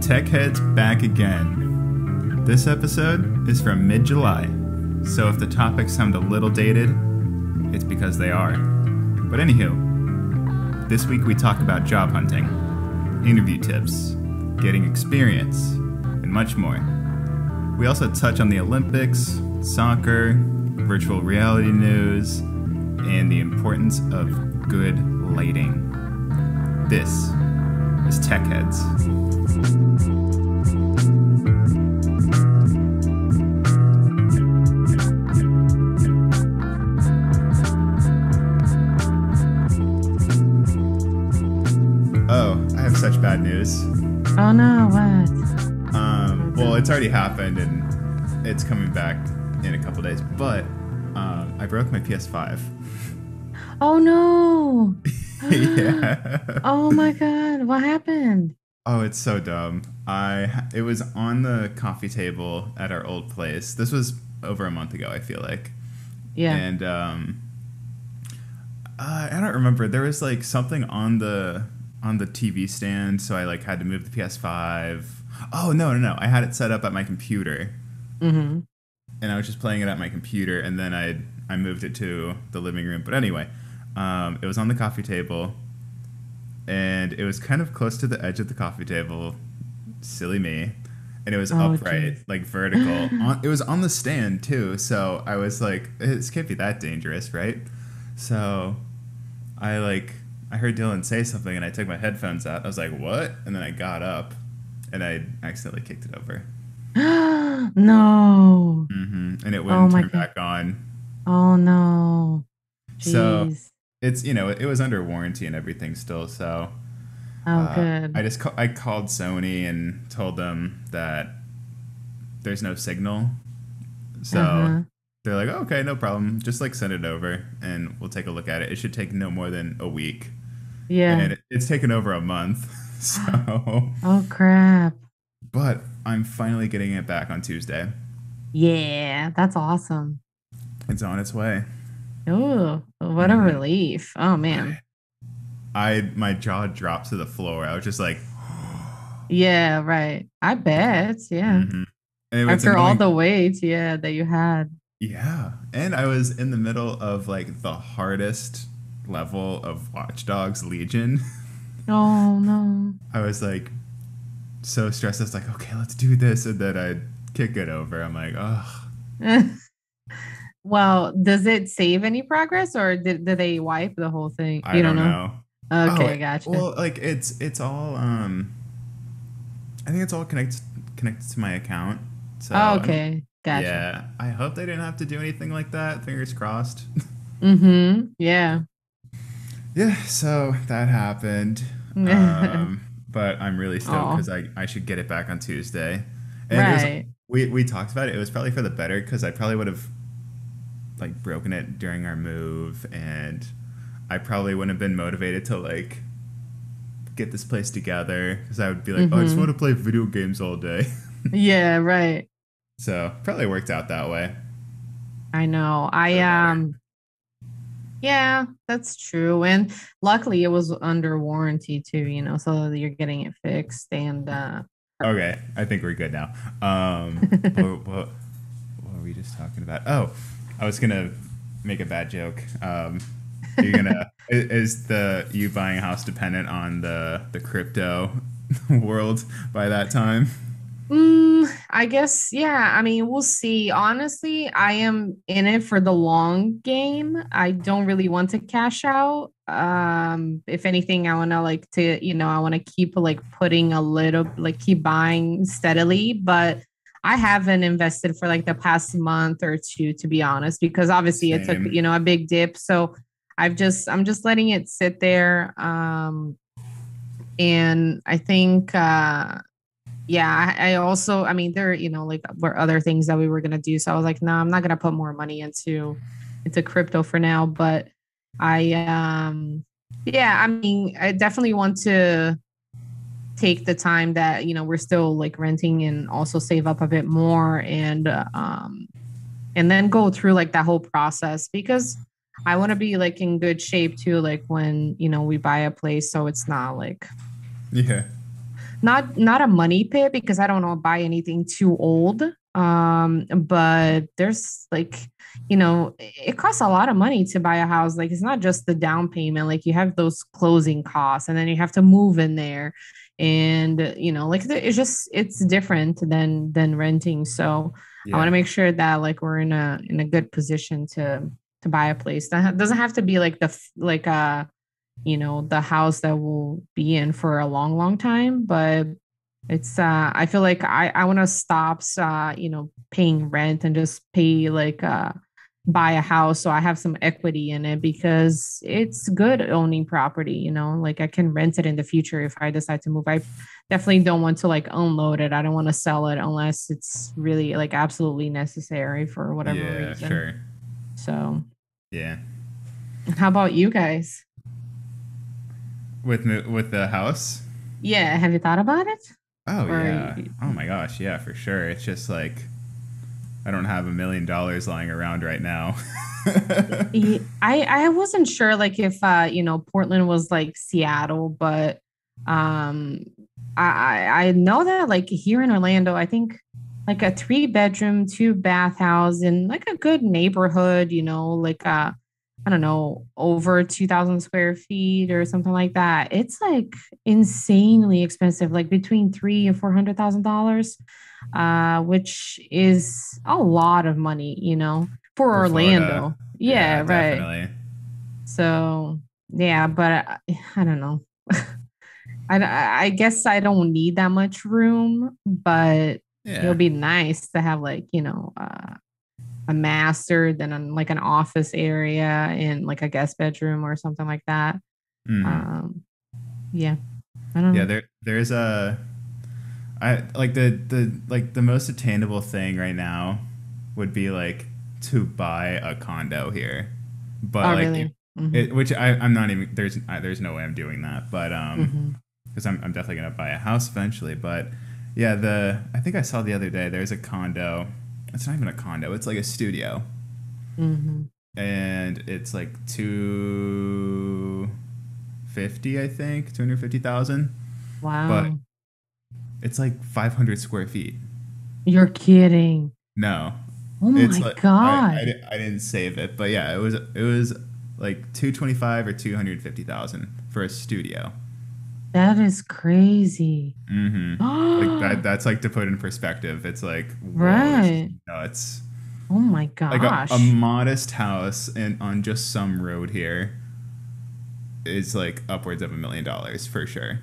Tech Heads back again. This episode is from mid-July, so if the topics sound a little dated, it's because they are. But anywho, this week we talk about job hunting, interview tips, getting experience, and much more. We also touch on the Olympics, soccer, virtual reality news, and the importance of good lighting. This is Tech Heads. Oh, I have such bad news. Oh no, what? Well, it's already happened and it's coming back in a couple days, but I broke my PS5. Oh no. Yeah. Oh my God, what happened? Oh, it's so dumb. It was on the coffee table at our old place. This was over a month ago, I feel like. Yeah. And I don't remember. There was like something on the TV stand, so I like had to move the PS5. Oh, no. I had it set up at my computer. Mm-hmm. And I was just playing it at my computer, and then I moved it to the living room. But anyway, it was on the coffee table, and it was kind of close to the edge of the coffee table. Silly me. And it was upright, like vertical. It was on the stand too, so I was like, this can't be that dangerous, right? So I heard Dylan say something, and I took my headphones out. I was like, what? And then I got up, and I accidentally kicked it over. No. Mm-hmm. And it wouldn't turn back on. Oh no. Jeez. So it's, it was under warranty and everything still. So good. I called Sony and told them that there's no signal. So they're like, oh, okay, no problem. Just like send it over and we'll take a look at it. It should take no more than a week. Yeah. And it's taken over a month. So. Oh crap. But I'm finally getting it back on Tuesday. Yeah, that's awesome. It's on its way. Oh, what a relief. Oh man. My jaw dropped to the floor. I was just like, yeah, right. I bet. Yeah. Mm-hmm. After all the weight, that you had. Yeah. And I was in the middle of like the hardest level of Watch Dogs Legion. Oh no. I was like so stressed. I was like, okay, let's do this. And then I'd kick it over. I'm like, ugh. Well, does it save any progress, or did they wipe the whole thing? I don't know. Okay, gotcha. Well, like it's all I think it's all connected to my account. So okay, gotcha. Yeah, I hope they didn't have to do anything like that. Fingers crossed. Mm-hmm. Yeah. Yeah, so that happened. But I'm really stoked because I should get it back on Tuesday. And right. We talked about it. It was probably for the better because I probably would have like broken it during our move, and I probably wouldn't have been motivated to like get this place together because I would be like, oh, I just want to play video games all day. Yeah, right. So probably worked out that way. I know. Yeah, that's true. And luckily it was under warranty too, so you're getting it fixed and okay, I think we're good now. What were we just talking about? Oh, I was gonna make a bad joke. You're gonna is you buying a house dependent on the crypto world by that time? I guess, yeah. I mean, we'll see. Honestly, I am in it for the long game. I don't really want to cash out. If anything, I want to I want to keep putting a little, keep buying steadily, but I haven't invested for the past month or two, to be honest, because obviously it took, a big dip. So I'm just letting it sit there. And I think, I also, there, were other things that we were going to do. So I was like, no, I'm not going to put more money into crypto for now. But I definitely want to take the time that, we're still renting and also save up a bit more and then go through that whole process because I want to be in good shape too, when, we buy a place. So it's not yeah. not a money pit because I don't want to buy anything too old. But there's like, it costs a lot of money to buy a house. Like it's not just the down payment, like you have those closing costs and then you have to move in there. And like it's different than renting. So I want to Yeah. make sure that like we're in a good position to buy a place. That doesn't have to be like the house that we'll be in for a long, long time. But it's I feel like I want to stop paying rent and just pay like buy a house so I have some equity in it because it's good owning property, like I can rent it in the future if I decide to move. I definitely don't want to like unload it. I don't want to sell it unless it's really like absolutely necessary for whatever Yeah, reason. sure. So, Yeah. how about you guys? With the house? Yeah, have you thought about it? Oh Or yeah. Oh my gosh, yeah, for sure. It's just like I don't have $1 million lying around right now. I wasn't sure like if Portland was like Seattle, but um I know that like here in Orlando, I think like a 3 bedroom, 2 bath house in like a good neighborhood, like I don't know, over 2,000 square feet or something like that. It's like insanely expensive, like between $300,000 and $400,000, which is a lot of money, for For Florida. Orlando. Yeah, Yeah, right. definitely. So, yeah, but I don't know. I guess I don't need that much room, but it'll Yeah. be nice to have like, a master, then like an office area and like a guest bedroom or something like that. Hmm. Um, yeah, I don't Yeah, know. there's a I like the most attainable thing right now would be like to buy a condo here. But Oh, like really? Mm-hmm. which I'm not even there's no way I'm doing that. But Mm-hmm. because I'm definitely gonna buy a house eventually. But yeah, the I think I saw the other day there's a condo. It's not even a condo. It's like a studio, Mm-hmm. and it's like 250, I think 250,000. But Wow. it's like 500 square feet. You're kidding. No, Oh it's my like God. I didn't save it, but yeah, it was like 225 or 250,000 for a studio. That is crazy. Mm-hmm. Like Oh, that's like to put in perspective. It's like, whoa, this is right. nuts. Oh my Like a gosh. modest house and on just some road here is like upwards of $1 million for sure.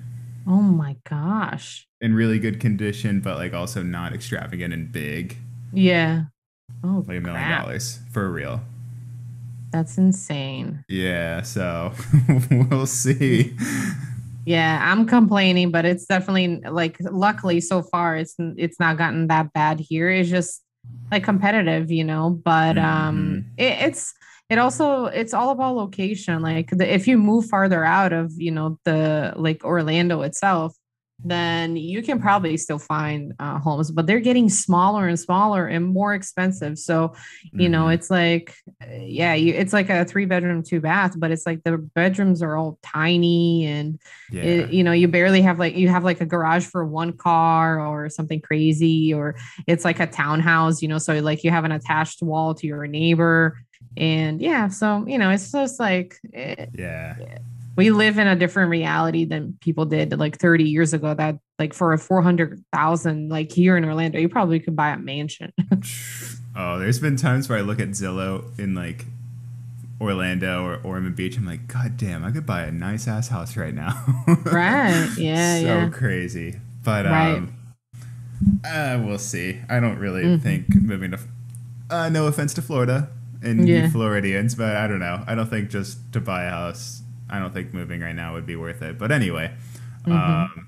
Oh my gosh. In really good condition, but like also not extravagant and big. Yeah. Oh Like a million crap. dollars for real. That's insane. Yeah, so we'll see. Yeah, I'm complaining, but it's definitely like luckily so far it's not gotten that bad here. It's just like competitive, but Hmm. it's all about location. Like if you move farther out of, the like Orlando itself, then you can probably still find homes, but they're getting smaller and smaller and more expensive. So, Hmm. it's like yeah, it's like a 3 bedroom, 2 bath, but it's like the bedrooms are all tiny and Yeah. you barely have like you have like a garage for one car or something crazy, or it's like a townhouse, so like you have an attached wall to your neighbor. And yeah, so it's just like Yeah. we live in a different reality than people did like 30 years ago, that like for a 400,000 like here in Orlando you probably could buy a mansion. Oh, there's been times where I look at Zillow in like Orlando or Ormond Beach. I'm like, God damn, I could buy a nice ass house right now. Right, yeah, So yeah, crazy. But right. we'll see. I don't really think Hmm. moving to no offense to Florida and you Yeah. Floridians, but I don't know. I don't think just to buy a house, I don't think moving right now would be worth it. But anyway, Hmm. um,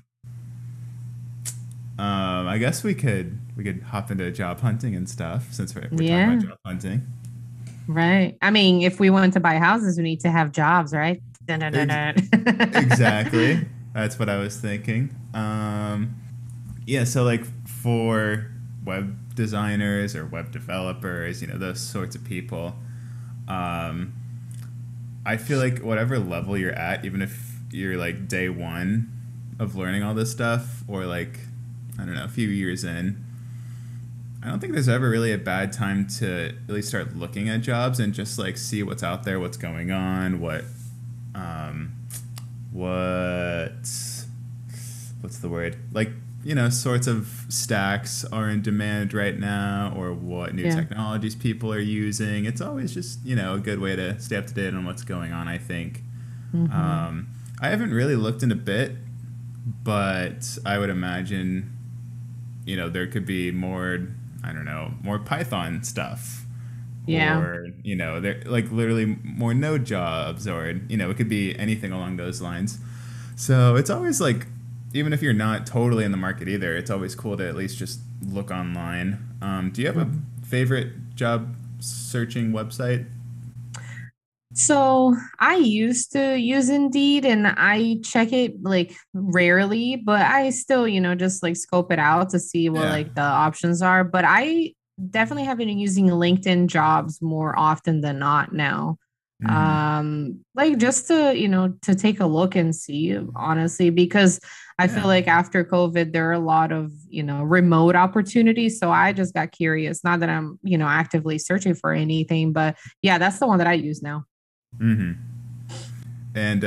I guess we could hop into job hunting and stuff since we're talking about Yeah, job hunting. right. I mean, if we want to buy houses we need to have jobs, right? Dun, dun, dun, Ex- dun. exactly. That's what I was thinking. Yeah, so like for web designers or web developers, those sorts of people, um, I feel like whatever level you're at, even if you're like day one, of learning all this stuff, or like, I don't know, a few years in, I don't think there's ever really a bad time to at least start looking at jobs and just like see what's out there, what's going on, um, what's the word? Like, sorts of stacks are in demand right now, or what new Yeah. technologies people are using. It's always just, a good way to stay up to date on what's going on, I think. Hmm. I haven't really looked in a bit, but I would imagine, there could be more, I don't know, more Python stuff, Yeah. or, there like literally more node jobs, or, it could be anything along those lines. So it's always like, even if you're not totally in the market either, it's always cool to at least just look online. Do you have a Mhm. favorite job searching website? So I used to use Indeed and I check it like rarely, but I still, just like scope it out to see what Yeah. like the options are. But I definitely have been using LinkedIn jobs more often than not now. Hmm. Like just to, to take a look and see, honestly, because I feel Yeah. like after COVID, there are a lot of, remote opportunities. So I just got curious. Not that I'm, actively searching for anything, but yeah, that's the one that I use now. Hmm. And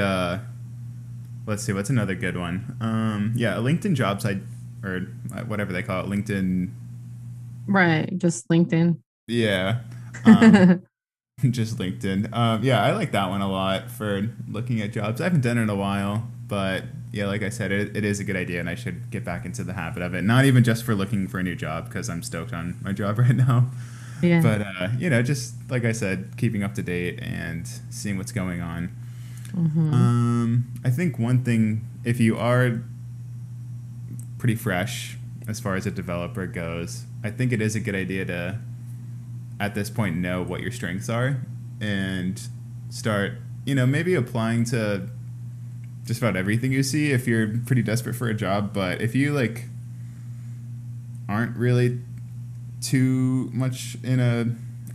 let's see, what's another good one? Yeah, a LinkedIn job site, or whatever they call it, LinkedIn. Right, just LinkedIn. Yeah. Um, just LinkedIn. Yeah, I like that one a lot for looking at jobs. I haven't done it in a while, but yeah, like I said, it is a good idea, and I should get back into the habit of it. Not even just for looking for a new job, because I'm stoked on my job right now, Yeah. but just like I said, keeping up to date and seeing what's going on. Hmm. I think one thing, if you are pretty fresh as far as a developer goes, I think it is a good idea to, at this point, know what your strengths are and start, maybe applying to just about everything you see if you're pretty desperate for a job. But if you like aren't really too much in a,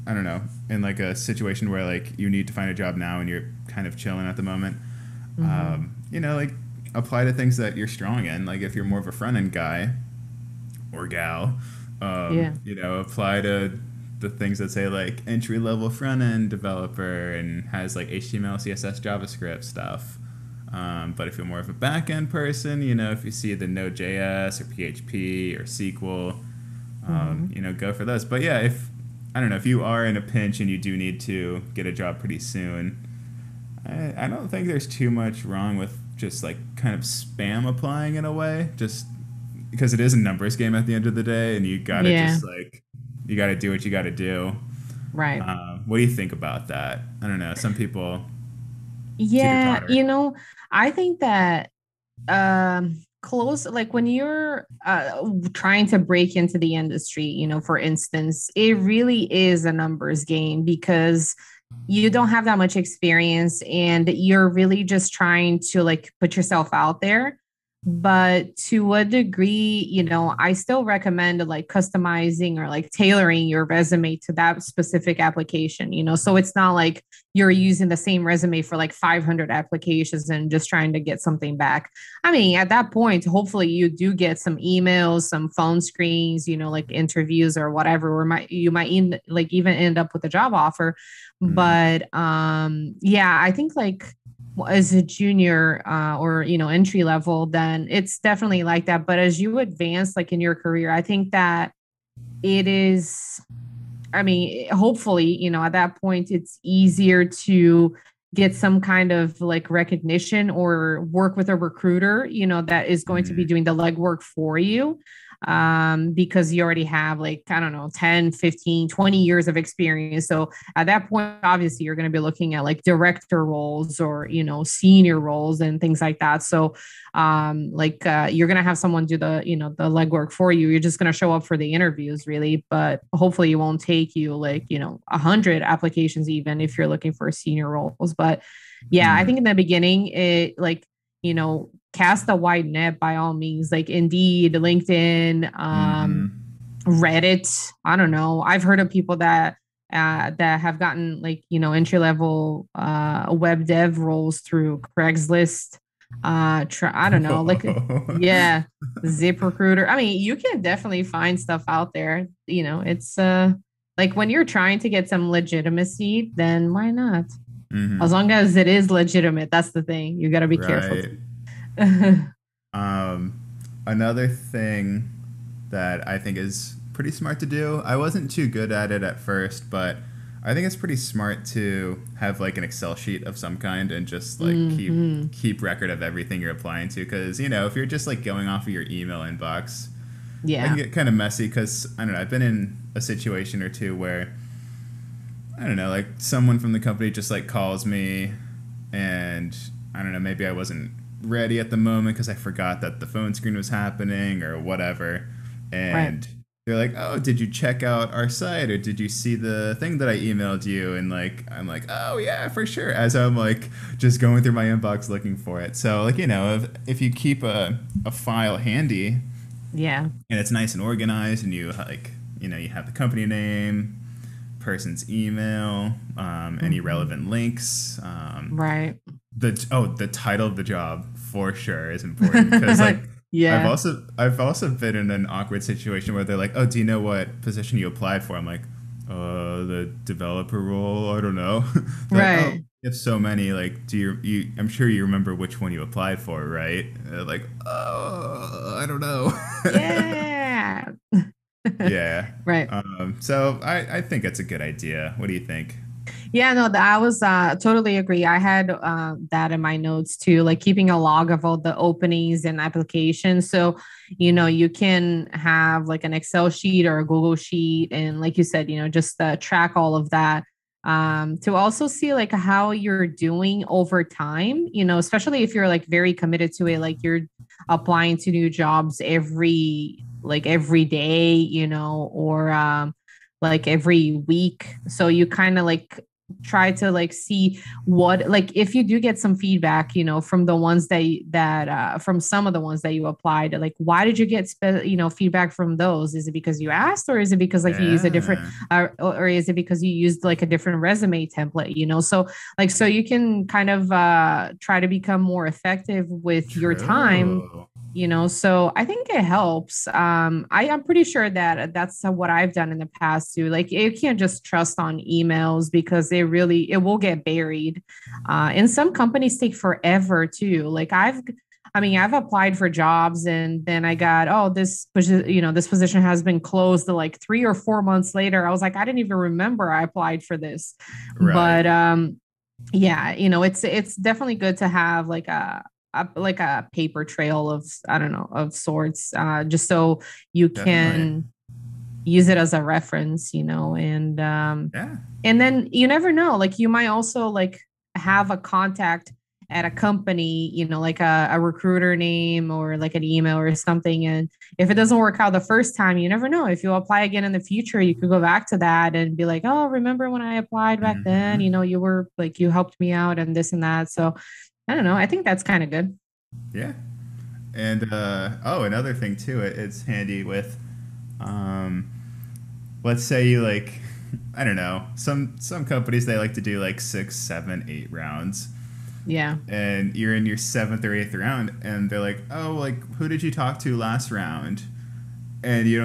I don't know, in like a situation where like you need to find a job now and you're kind of chilling at the moment, Hmm. like apply to things that you're strong in. Like if you're more of a front end guy or gal, Yeah. apply to the things that say like entry level front end developer and has like HTML, CSS, JavaScript stuff. But if you're more of a back end person, if you see the Node.js or PHP or SQL, Hmm. go for those. But yeah, if I don't know, if you are in a pinch and you do need to get a job pretty soon, I don't think there's too much wrong with just like kind of spam applying in a way, just because it is a numbers game at the end of the day, and you gotta Yeah. just like you gotta do what you gotta do. Right. What do you think about that? I don't know. Some people teeter Yeah, totter. I think that close like when you're trying to break into the industry, for instance, it really is a numbers game because you don't have that much experience and you're really just trying to like put yourself out there. But to a degree, I still recommend like customizing or like tailoring your resume to that specific application, so it's not like you're using the same resume for like 500 applications and just trying to get something back. I mean, at that point, hopefully you do get some emails, some phone screens, like interviews or whatever, or you might like even end up with a job offer. Mm, But yeah, I think like as a junior or entry level, then it's definitely like that. But as you advance like in your career, I think that it is, I mean, hopefully, at that point, it's easier to get some kind of like recognition or work with a recruiter, that is going to be mm, doing the legwork for you. Because you already have like, I don't know, 10, 15, 20 years of experience. So at that point, obviously, you're going to be looking at like director roles or, senior roles and things like that. So like you're going to have someone do the the legwork for you. You're just going to show up for the interviews really, but hopefully it won't take you like 100 applications even if you're looking for senior roles. But yeah, I mm, think in the beginning it like cast a wide net by all means, like Indeed, LinkedIn, mm-hmm. Reddit. I don't know, I've heard of people that have gotten like entry level web dev roles through Craigslist. I don't know, like, Whoa. yeah, ZipRecruiter. I mean, you can definitely find stuff out there. It's like when you're trying to get some legitimacy, then why not? As Hmm. long as it is legitimate, that's the thing. You got to be careful Right. too. Um, Another thing that I think is pretty smart to do. I wasn't too good at it at first, but I think it's pretty smart to have like an Excel sheet of some kind and just like Hmm. keep record of everything you're applying to. Because if you're just like going off of your email inbox, that can Yeah. get kind of messy. Because I don't know, I've been in a situation or two where I don't know, like someone from the company just like calls me, and I don't know, maybe I wasn't ready at the moment because I forgot that the phone screen was happening or whatever, Right. and they're like, "Oh, did you check out our site or did you see the thing that I emailed you?" And like, I'm like, "Oh yeah, for sure." As I'm like just going through my inbox looking for it. So like if you keep a file handy Yeah. and it's nice and organized and you like you have the company name, person's email, any Hmm. relevant links. Right. The title of the job for sure is important because like Yeah. I've also been in an awkward situation where they're like, "Oh, do you know what position you applied for?" I'm like, the developer role. I don't know." They're like, "Oh, Right. you have so many. Like, do you? I'm sure you remember which one you applied for, right?" And they're like, "Oh, I don't know." Yeah. Yeah. Right. So I think it's a good idea. What do you think? Yeah, no, I was totally agree. I had that in my notes too, like keeping a log of all the openings and applications. So, you can have like an Excel sheet or a Google sheet. And like you said, just track all of that to also see like how you're doing over time, especially if you're like very committed to it, like you're applying to new jobs every day, or like every week. So you kind of like try to like see what, like if you do get some feedback, from the ones from some of the ones that you applied, like why did you get feedback from those? Is it because you asked, or is it because like you use a different Yeah. or is it because you used like a different resume template, so like so you can kind of try to become more effective with your time, True. so I think it helps. I'm pretty sure that that's what I've done in the past too. Like you can't just trust on emails because it will get buried. And some companies take forever too. Like I've applied for jobs and then I got, oh, this position has been closed to like 3 or 4 months later. I was like, I didn't even remember I applied for this. Right. But yeah, it's definitely good to have like a paper trail of, I don't know, of sorts, just so you Definitely. can use it as a reference, Yeah. and then you never know, like you might also like have a contact at a company, like a recruiter name or like an email or something. And if it doesn't work out the first time, you never know. If you apply again in the future, you could go back to that and be like, oh, remember when I applied back then? Hmm. You were like, you helped me out and this and that. So I don't know. I think that's kind of good. Yeah. And another thing too, it's handy with um let's say you like I don't know, some companies they like to do like 6, 7, 8 rounds. Yeah. And you're in your seventh or eighth round and they're like, "Oh, like who did you talk to last round?" And you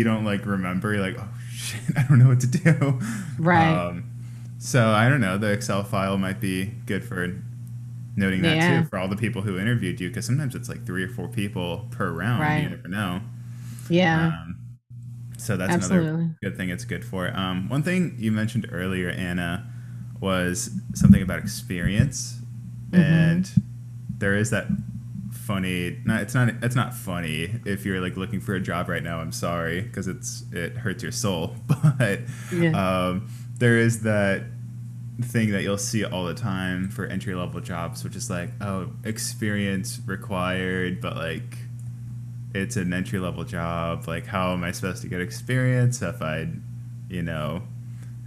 don't like remember. You're like, "Oh shit, I don't know what to do." Right. Um, so I don't know. The Excel file might be good for noting that too Yeah. for all the people who interviewed you, because sometimes it's like 3 or 4 people per round. You Right. never know. Yeah. Um, so that's another Absolutely. good thing it's good for. One thing you mentioned earlier, Anna, was something about experience, Mm-hmm. and there is that funny. No, it's not funny if you're like looking for a job right now. I'm sorry because it hurts your soul, but Yeah. there is that thing that you'll see all the time for entry level jobs, which is like, oh, experience required, but like it's an entry level job. Like, how am I supposed to get experience if I, you know,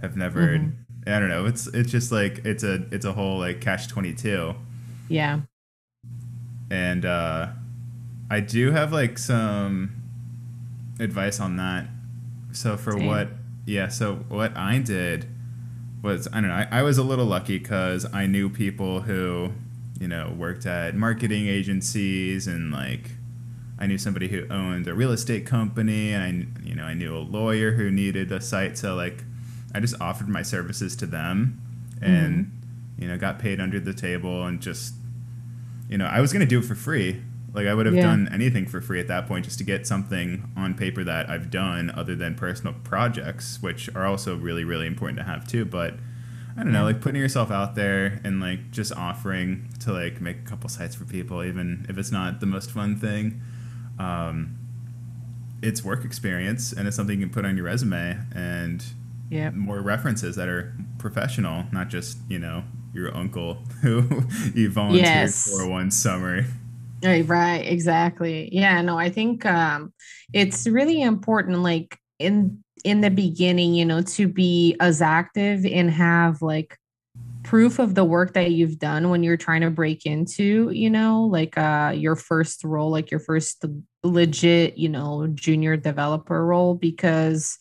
have never? Mm-hmm. I don't know. It's just like it's a whole like catch 22, Yeah. and I do have like some advice on that. So for what, Same. yeah. So what I did was I don't know. I was a little lucky because I knew people who worked at marketing agencies, and like I knew somebody who owned a real estate company, and I knew a lawyer who needed a site. So like I just offered my services to them, and Hmm. got paid under the table, and just I was gonna do it for free. Like I would have Yeah. done anything for free at that point just to get something on paper that I've done other than personal projects, which are also really, really important to have too. But I don't know, Yeah. like putting yourself out there and like just offering to like make a couple sites for people, even if it's not the most fun thing. Um, it's work experience, and it's something you can put on your resume, and Yeah. more references that are professional, not just, your uncle who you volunteered for Yes. one summer. Right, exactly. Yeah, no, I think it's really important like in the beginning, to be as active and have like proof of the work that you've done when you're trying to break into, like your first role, like your first legit, junior developer role because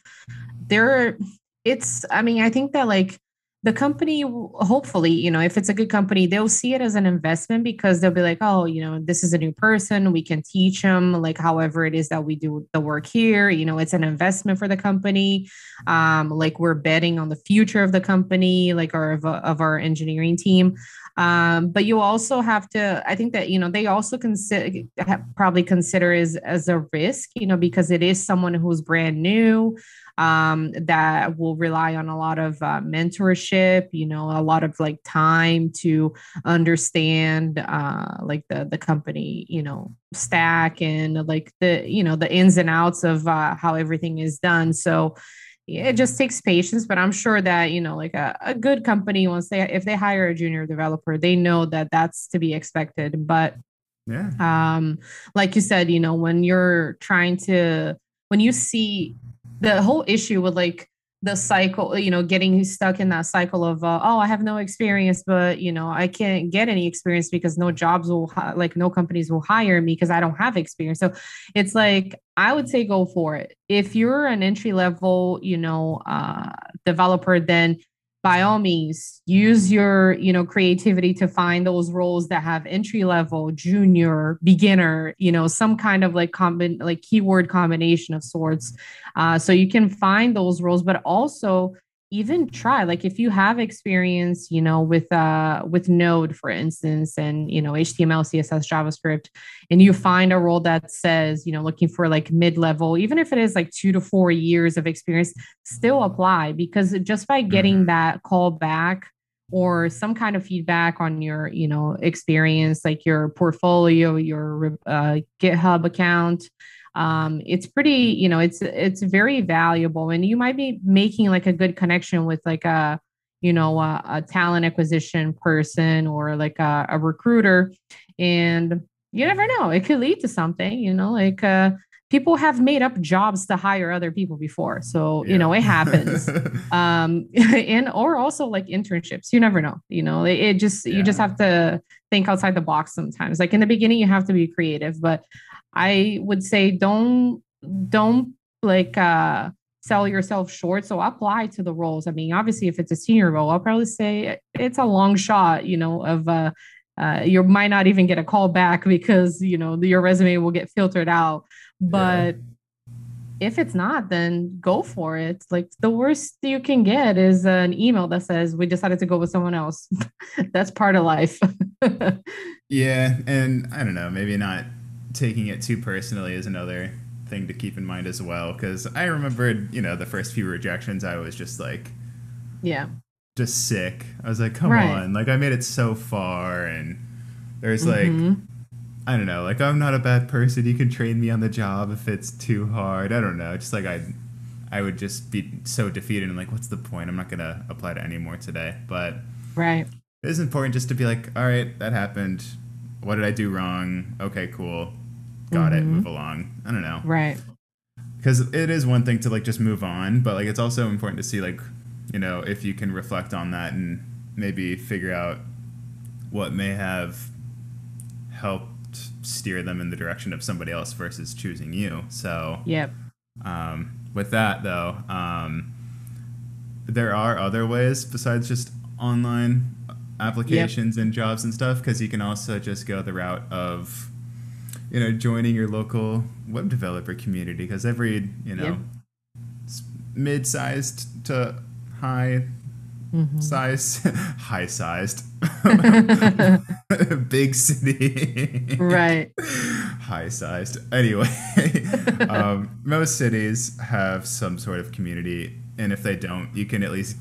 there it's I mean, I think that like the company hopefully, if it's a good company, they'll see it as an investment because they'll be like, oh, this is a new person, we can teach them like however it is that we do the work here, it's an investment for the company. Like we're betting on the future of the company, like of our engineering team. But you also have to, I think that, they also probably consider as a risk, because it is someone who's brand new, that will rely on a lot of mentorship, a lot of like time to understand like the company, stack and like the ins and outs of how everything is done. So yeah, it just takes patience, but I'm sure that, like a good company, if they hire a junior developer, they know that that's to be expected. But Yeah. um like you said, when you see the whole issue with like the cycle, getting stuck in that cycle of oh, I have no experience, but I can't get any experience because no jobs like no companies will hire me because I don't have experience. So it's like I would say go for it. If you're an entry level, developer, then by all means use your creativity to find those roles that have entry level, junior, beginner, some kind of like keyword combination of sorts, so you can find those roles, but also even try like if you have experience with Node, for instance, and HTML, CSS, JavaScript, and you find a role that says looking for like mid-level, even if it is like 2 to 4 years of experience, still apply, because just by getting Hmm. that call back or some kind of feedback on your experience, like your portfolio, your GitHub account, it's pretty, it's very valuable, and you might be making like a good connection with like a talent acquisition person or like a recruiter, and you never know, it could lead to something, like people have made up jobs to hire other people before, so Yep. it happens. And or also like internships, you never know, it just, you just Yeah. have to think outside the box sometimes. Like in the beginning you have to be creative, but I would say don't like sell yourself short. So apply to the roles. I mean, obviously if it's a senior role, I'll probably say it's a long shot, of you might not even get a call back because, your resume will get filtered out. Yeah. But if it's not, then go for it. Like the worst you can get is an email that says we decided to go with someone else. That's part of life. Yeah, and I don't know, maybe not taking it too personally is another thing to keep in mind as well. Because I remembered, the first few rejections, I was just like, Yeah. just sick. I was like, come Right. on, like I made it so far, and there's like, Mm-hmm. I don't know, like I'm not a bad person. You can train me on the job if it's too hard. I don't know, just like I would just be so defeated and like, what's the point? I'm not gonna apply to any more today. But Right. it is important just to be like, all right, that happened. What did I do wrong? Okay, cool. Got it. Mm-hmm. Move along. I don't know. Right. Because it is one thing to like just move on, but like it's also important to see like, if you can reflect on that and maybe figure out what may have helped steer them in the direction of somebody else versus choosing you. So, Yep. with that though, there are other ways besides just online Yep. applications and jobs and stuff, because you can also just go the route of, joining your local web developer community, because every, Yep. mid-sized to high Hmm. size, high sized, big city, Right. high sized. Anyway, most cities have some sort of community, and if they don't, you can at least,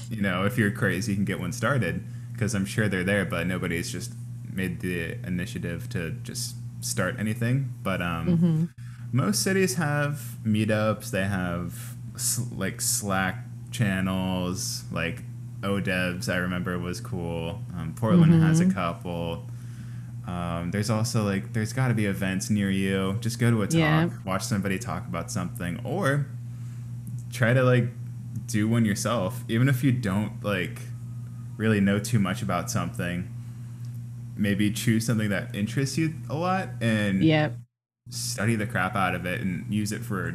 if you're crazy, you can get one started, because I'm sure they're there, but nobody's just made the initiative to just start anything. But Hmm. most cities have meetups. They have like Slack channels, like ODevs. I remember was cool. Portland has a Hmm. couple. There's also like there's got to be events near you. Just go to a talk, Yeah. watch somebody talk about something, or try to like do one yourself. Even if you don't like really know too much about something, maybe choose something that interests you a lot and Yep. study the crap out of it and use it for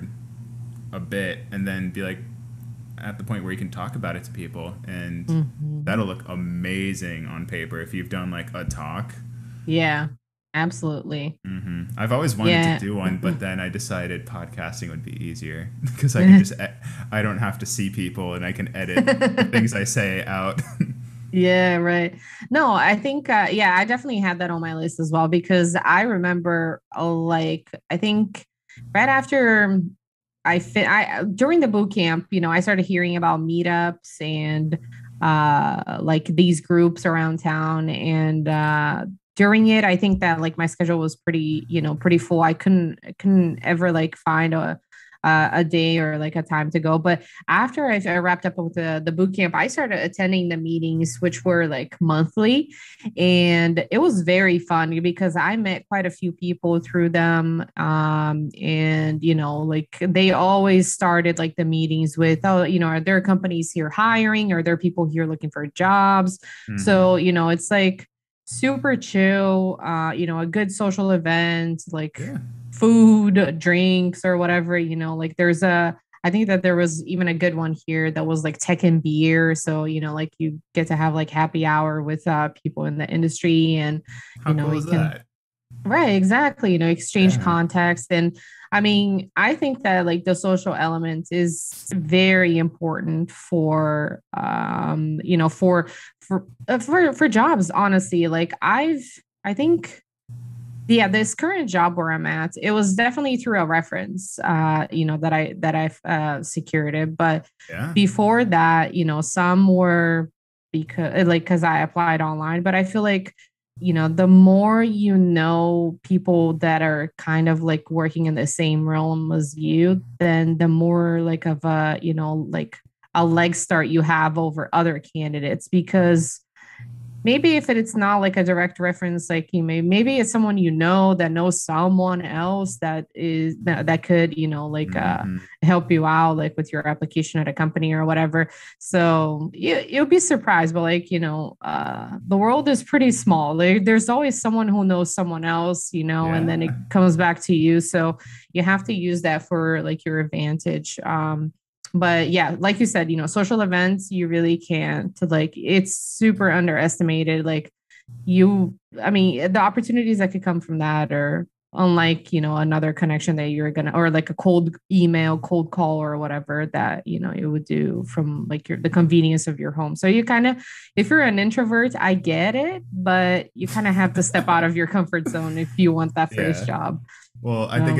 a bit, and then be like at the point where you can talk about it to people, and Hmm. that'll look amazing on paper if you've done like a talk. Yeah. Absolutely. I've always wanted to Yeah. do one, but then I decided podcasting would be easier because I can just I don't have to see people, and I can edit the things I say out. Yeah, right. No, I think yeah, I definitely had that on my list as well because I remember like I think right after I during the boot camp, I started hearing about meetups and like these groups around town and during it I think that like my schedule was pretty, pretty full. I couldn't ever like find a day or like a time to go. But after I wrapped up with the boot camp, I started attending the meetings, which were like monthly. And it was very fun because I met quite a few people through them. And, like they always started like the meetings with, oh, are there companies here hiring? Are there people here looking for jobs? So, it's like, super chill, a good social event, like Yeah. food, drinks, or whatever, like I think that there was even a good one here that was like tech and beer. So, like you get to have like happy hour with people in the industry and, How cool you is can, that? right, exactly, exchange Yeah. context. And I mean, I think that like the social element is very important for, for jobs, honestly. Like I think yeah, this current job where I'm at, it was definitely through a reference, that I've secured it. But Yeah. before that, some were because I applied online. But I feel like, the more people that are kind of like working in the same realm as you, then the more like of a, like a leg start you have over other candidates because maybe if it's not like a direct reference, like maybe it's someone that knows someone else that could like hmm help you out like with your application at a company or whatever. So you'll be surprised, but like the world is pretty small. Like, there's always someone who knows someone else, and then Yeah. it comes back to you. So you have to use that for like your advantage. But yeah, like you said, social events, you really can't like it's super underestimated. Like I mean, the opportunities that could come from that are unlike, another connection that you're gonna or like a cold email, cold call or whatever that, you would do from like the convenience of your home. So you kind of, if you're an introvert, I get it, but you kind of have to step out of your comfort zone if you want that first Yeah. job. Well, So I think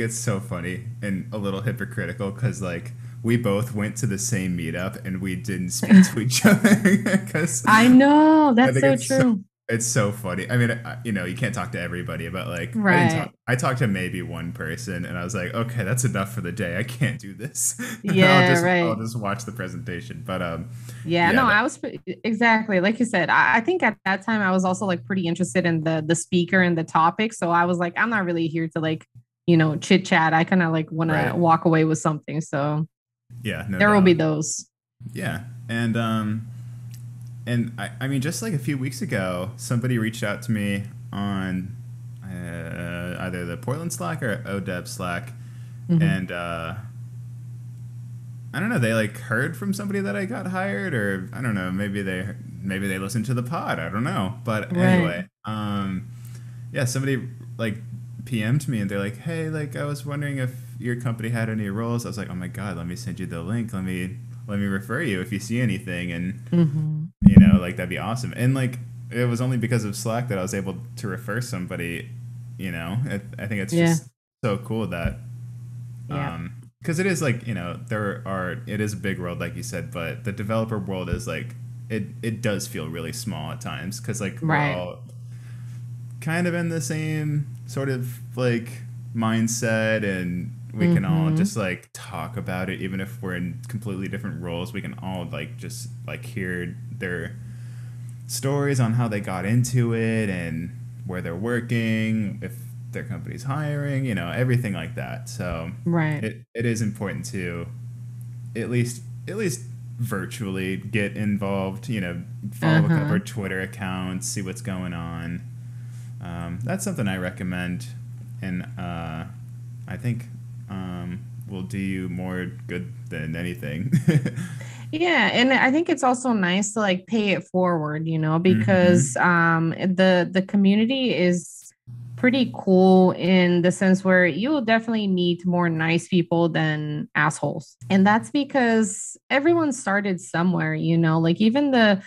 it's so funny and a little hypocritical because like we both went to the same meetup and we didn't speak to each other because I know I that's think so true. it's so funny. I mean, you can't talk to everybody, but like I didn't talk. Right. I talked to maybe one person, and I was like, okay, that's enough for the day. I can't do this. Yeah, I'll right. just watch the presentation. But Yeah, yeah, no, exactly like you said. I think at that time I was also like pretty interested in the speaker and the topic. So I was like, I'm not really here to like, chit chat. I kind of like want to right. walk away with something. So Yeah, no there will be doubt. those. Yeah, and I mean, just like a few weeks ago, somebody reached out to me on either the Portland Slack or ODEB Slack, Hmm. and I don't know. They like heard from somebody that I got hired, or I don't know. Maybe they maybe they listen to the pod. I don't know. But Right. anyway, yeah, somebody like PM'd me and they're like, "Hey, like I was wondering if your company had any roles." I was like, "Oh my God, let me send you the link. Let me refer you if you see anything." And Hmm. like that'd be awesome. And like it was only because of Slack that I was able to refer somebody. I think it's Yeah. just so cool that Yeah. because it is like it is a big world like you said, but the developer world is like it does feel really small at times because like we're Right. all kind of in the same sort of like mindset, and we can all Hmm. just like talk about it even if we're in completely different roles. We can all like just like hear their stories on how they got into it and where they're working, if their company's hiring, everything like that. So Right. it is important to at least virtually get involved, follow a couple of Uh-huh. our Twitter accounts, see what's going on. That's something I recommend, and I think will do you more good than anything. Yeah, and I think it's also nice to like pay it forward, because Hmm. the community is pretty cool in the sense where you will definitely meet more nice people than assholes. And that's because everyone started somewhere, like even the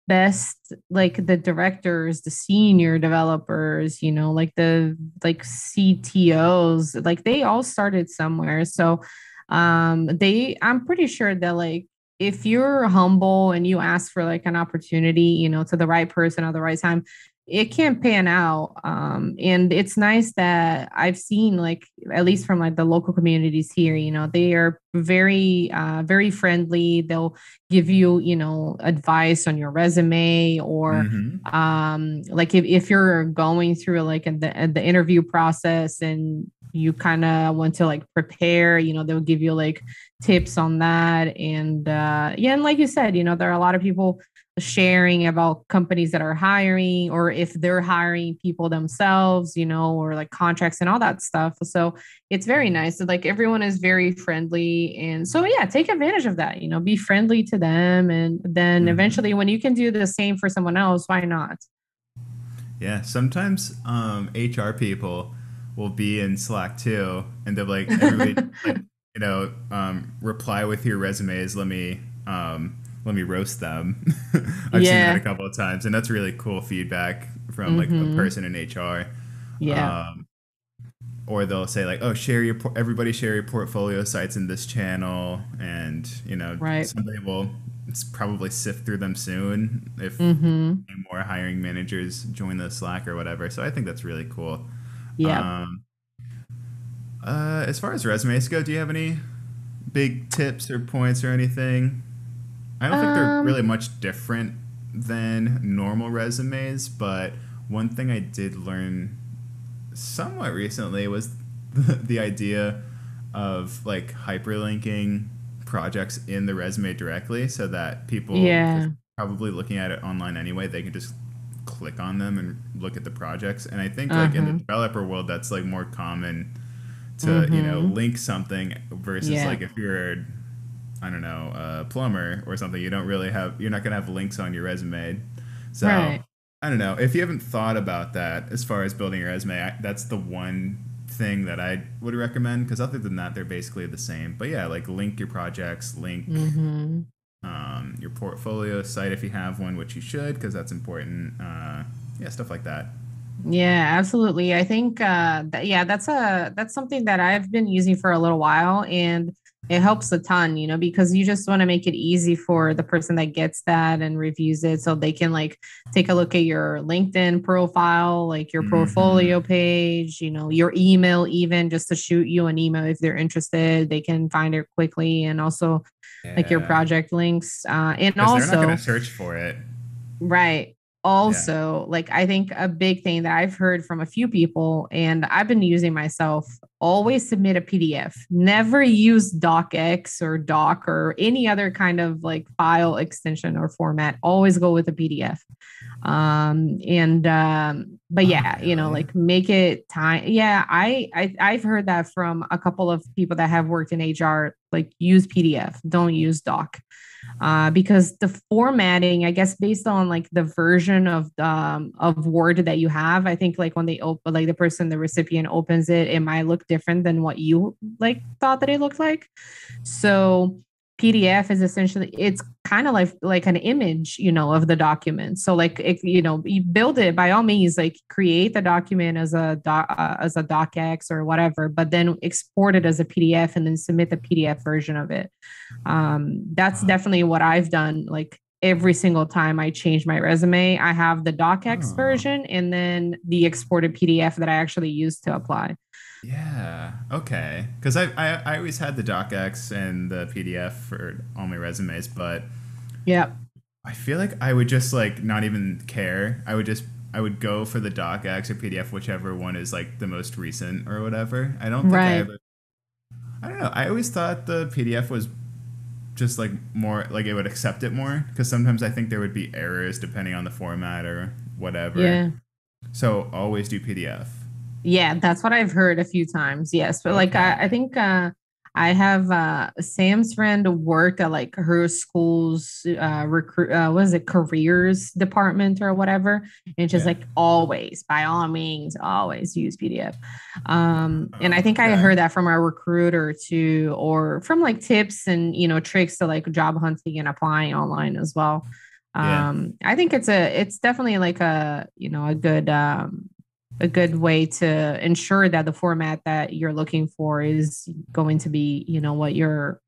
best, like the directors, the senior developers, like the like CTOs, like they all started somewhere. So I'm pretty sure that like if you're humble and you ask for like an opportunity, to the right person at the right time, it can pan out. And it's nice that I've seen like at least from like the local communities here, they are very friendly. They'll give you, advice on your resume, or Hmm. like if you're going through like in the interview process and you kind of want to like prepare, they'll give you like tips on that. And yeah, and like you said, there are a lot of people sharing about companies that are hiring, or if they're hiring people themselves, or like contracts and all that stuff. So it's very nice that like everyone is very friendly. And so yeah, take advantage of that, be friendly to them. And then Hmm. eventually when you can do the same for someone else, why not? Yeah, sometimes HR people will be in Slack too, and they're like, everybody like reply with your resumes. Let me roast them. I've seen that a Yeah. couple of times, and that's really cool feedback from like a Mm-hmm. person in HR. Yeah. Um, or they'll say like, "Oh, everybody share your portfolio sites in this channel," and Right. somebody will probably sift through them soon if Mm-hmm. more hiring managers join the Slack or whatever. So I think that's really cool. Yeah. Um, as far as resumes go, do you have any big tips or points or anything? I don't think they're really Um, much different than normal resumes, but one thing I did learn somewhat recently was the idea of like hyperlinking projects in the resume directly so that people, because yeah. probably looking at it online anyway, they can just click on them and look at the projects. And I think like in the Uh-huh. developer world, that's like more common to, Mm-hmm. link something versus Yeah. like if you're, I don't know, a plumber or something, you're not going to have links on your resume. So Right. I don't know. If you haven't thought about that as far as building your resume, that's the one thing that I would recommend because other than that, they're basically the same. But yeah, like link your projects, link Mm-hmm. your portfolio site if you have one, which you should because that's important. Yeah, stuff like that. Yeah, absolutely. I think yeah, that's something that I've been using for a little while, and it helps a ton, because you just want to make it easy for the person that gets that and reviews it so they can like take a look at your LinkedIn profile, like your portfolio Hmm. page, your email even just to shoot you an email if they're interested, they can find it quickly, and also like your Yeah, project links and because they're not going to also search for it. right. Yeah. Also, like I think a big thing that I've heard from a few people and I've been using myself, always submit a PDF. Never use docx or doc or any other kind of like file extension or format. Always go with a PDF. And but Oh, yeah, really? like make it time. Yeah, I've heard that from a couple of people that have worked in HR, like use PDF, don't use doc. because the formatting, I guess, based on like the version of Word that you have, I think like when they open, like the person, the recipient opens it, it might look different than what you like thought that it looked like. So PDF is essentially, it's kind of like an image, of the document. So like if you build it, by all means, like create the document as a docx or whatever, but then export it as a PDF and then submit the PDF version of it. That's definitely what I've done. Like every single time I change my resume, I have the docx Oh, version and then the exported PDF that I actually use to apply. yeah. Okay. Because I always had the docx and the PDF for all my resumes, but Yeah. I feel like I would just like not even care. I would go for the docx or PDF, whichever one is like the most recent or whatever. I don't think I Right. ever. I don't know. I always thought the PDF was just like more like it would accept it more because sometimes I think there would be errors depending on the format or whatever. Yeah. So always do PDF. Yeah, that's what I've heard a few times. Yes. But like Okay. I think I have Sam's friend worked at like her school's recruit what is it, careers department or whatever. And just Yeah. like always, by all means, always use PDF. And I Oh, think I okay. heard that from our recruiter too, or from like tips and tricks to like job hunting and applying online as well. Yeah. I think it's definitely like a good way to ensure that the format that you're looking for is going to be, what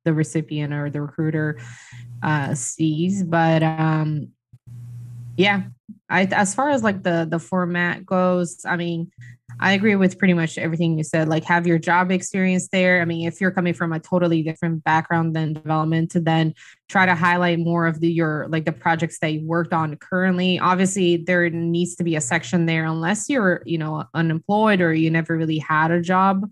the recipient or the recruiter sees. But yeah, as far as like the format goes, I mean, I agree with pretty much everything you said. Like, have your job experience there. I mean, if you're coming from a totally different background than development, to then try to highlight more of your like the projects that you worked on currently. Obviously, there needs to be a section there, unless you're unemployed or you never really had a job.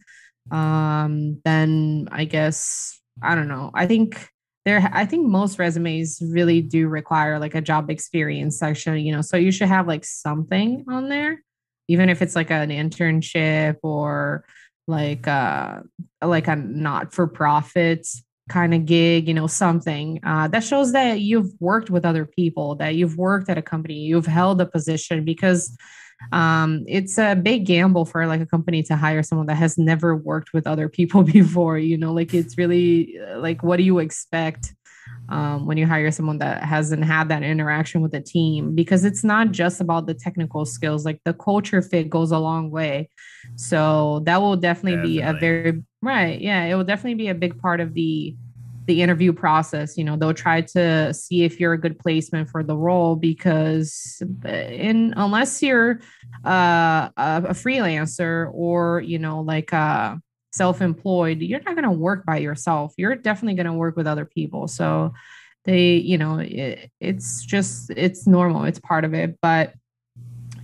Then I guess I don't know. I think most resumes really do require like a job experience section, so you should have like something on there, even if it's like an internship or like a not for profit kind of gig, something that shows that you've worked with other people, that you've worked at a company, you've held a position, because it's a big gamble for like a company to hire someone that has never worked with other people before, like it's really like, what do you expect when you hire someone that hasn't had that interaction with the team? Because it's not just about the technical skills, like the culture fit goes a long way. So that will definitely be a Definitely. very right. Yeah, it will definitely be a big part of the interview process. They'll try to see if you're a good placement for the role, because in unless you're a freelancer or like self-employed, you're not going to work by yourself. You're definitely going to work with other people. So it's normal, it's part of it. But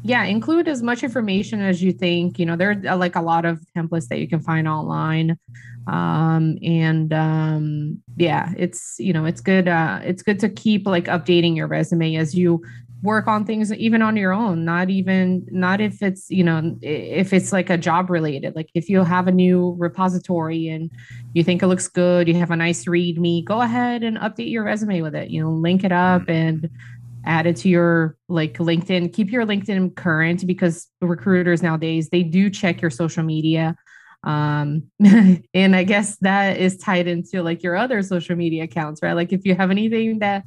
yeah, include as much information as you think. There are like a lot of templates that you can find online. And yeah, it's good to keep like updating your resume as you work on things, even on your own. Not if it's, if it's like a job related, like if you have a new repository and you think it looks good, you have a nice read me, go ahead and update your resume with it, link it up Mm. and add it to your like LinkedIn. Keep your LinkedIn current, because recruiters nowadays, they do check your social media. And I guess that is tied into like your other social media accounts, right? Like if you have anything that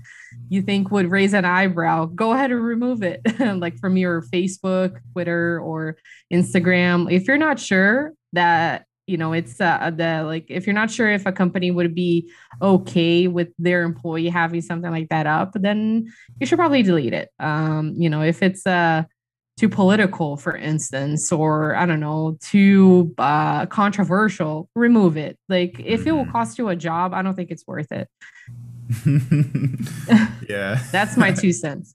you think would raise an eyebrow, go ahead and remove it, like from your Facebook, Twitter, or Instagram. If you're not sure that, it's the like, if you're not sure if a company would be okay with their employee having something like that up, then you should probably delete it. If it's too political, for instance, or I don't know, too controversial, remove it. Like if it will Hmm. cost you a job, I don't think it's worth it. Yeah. That's my 2 cents.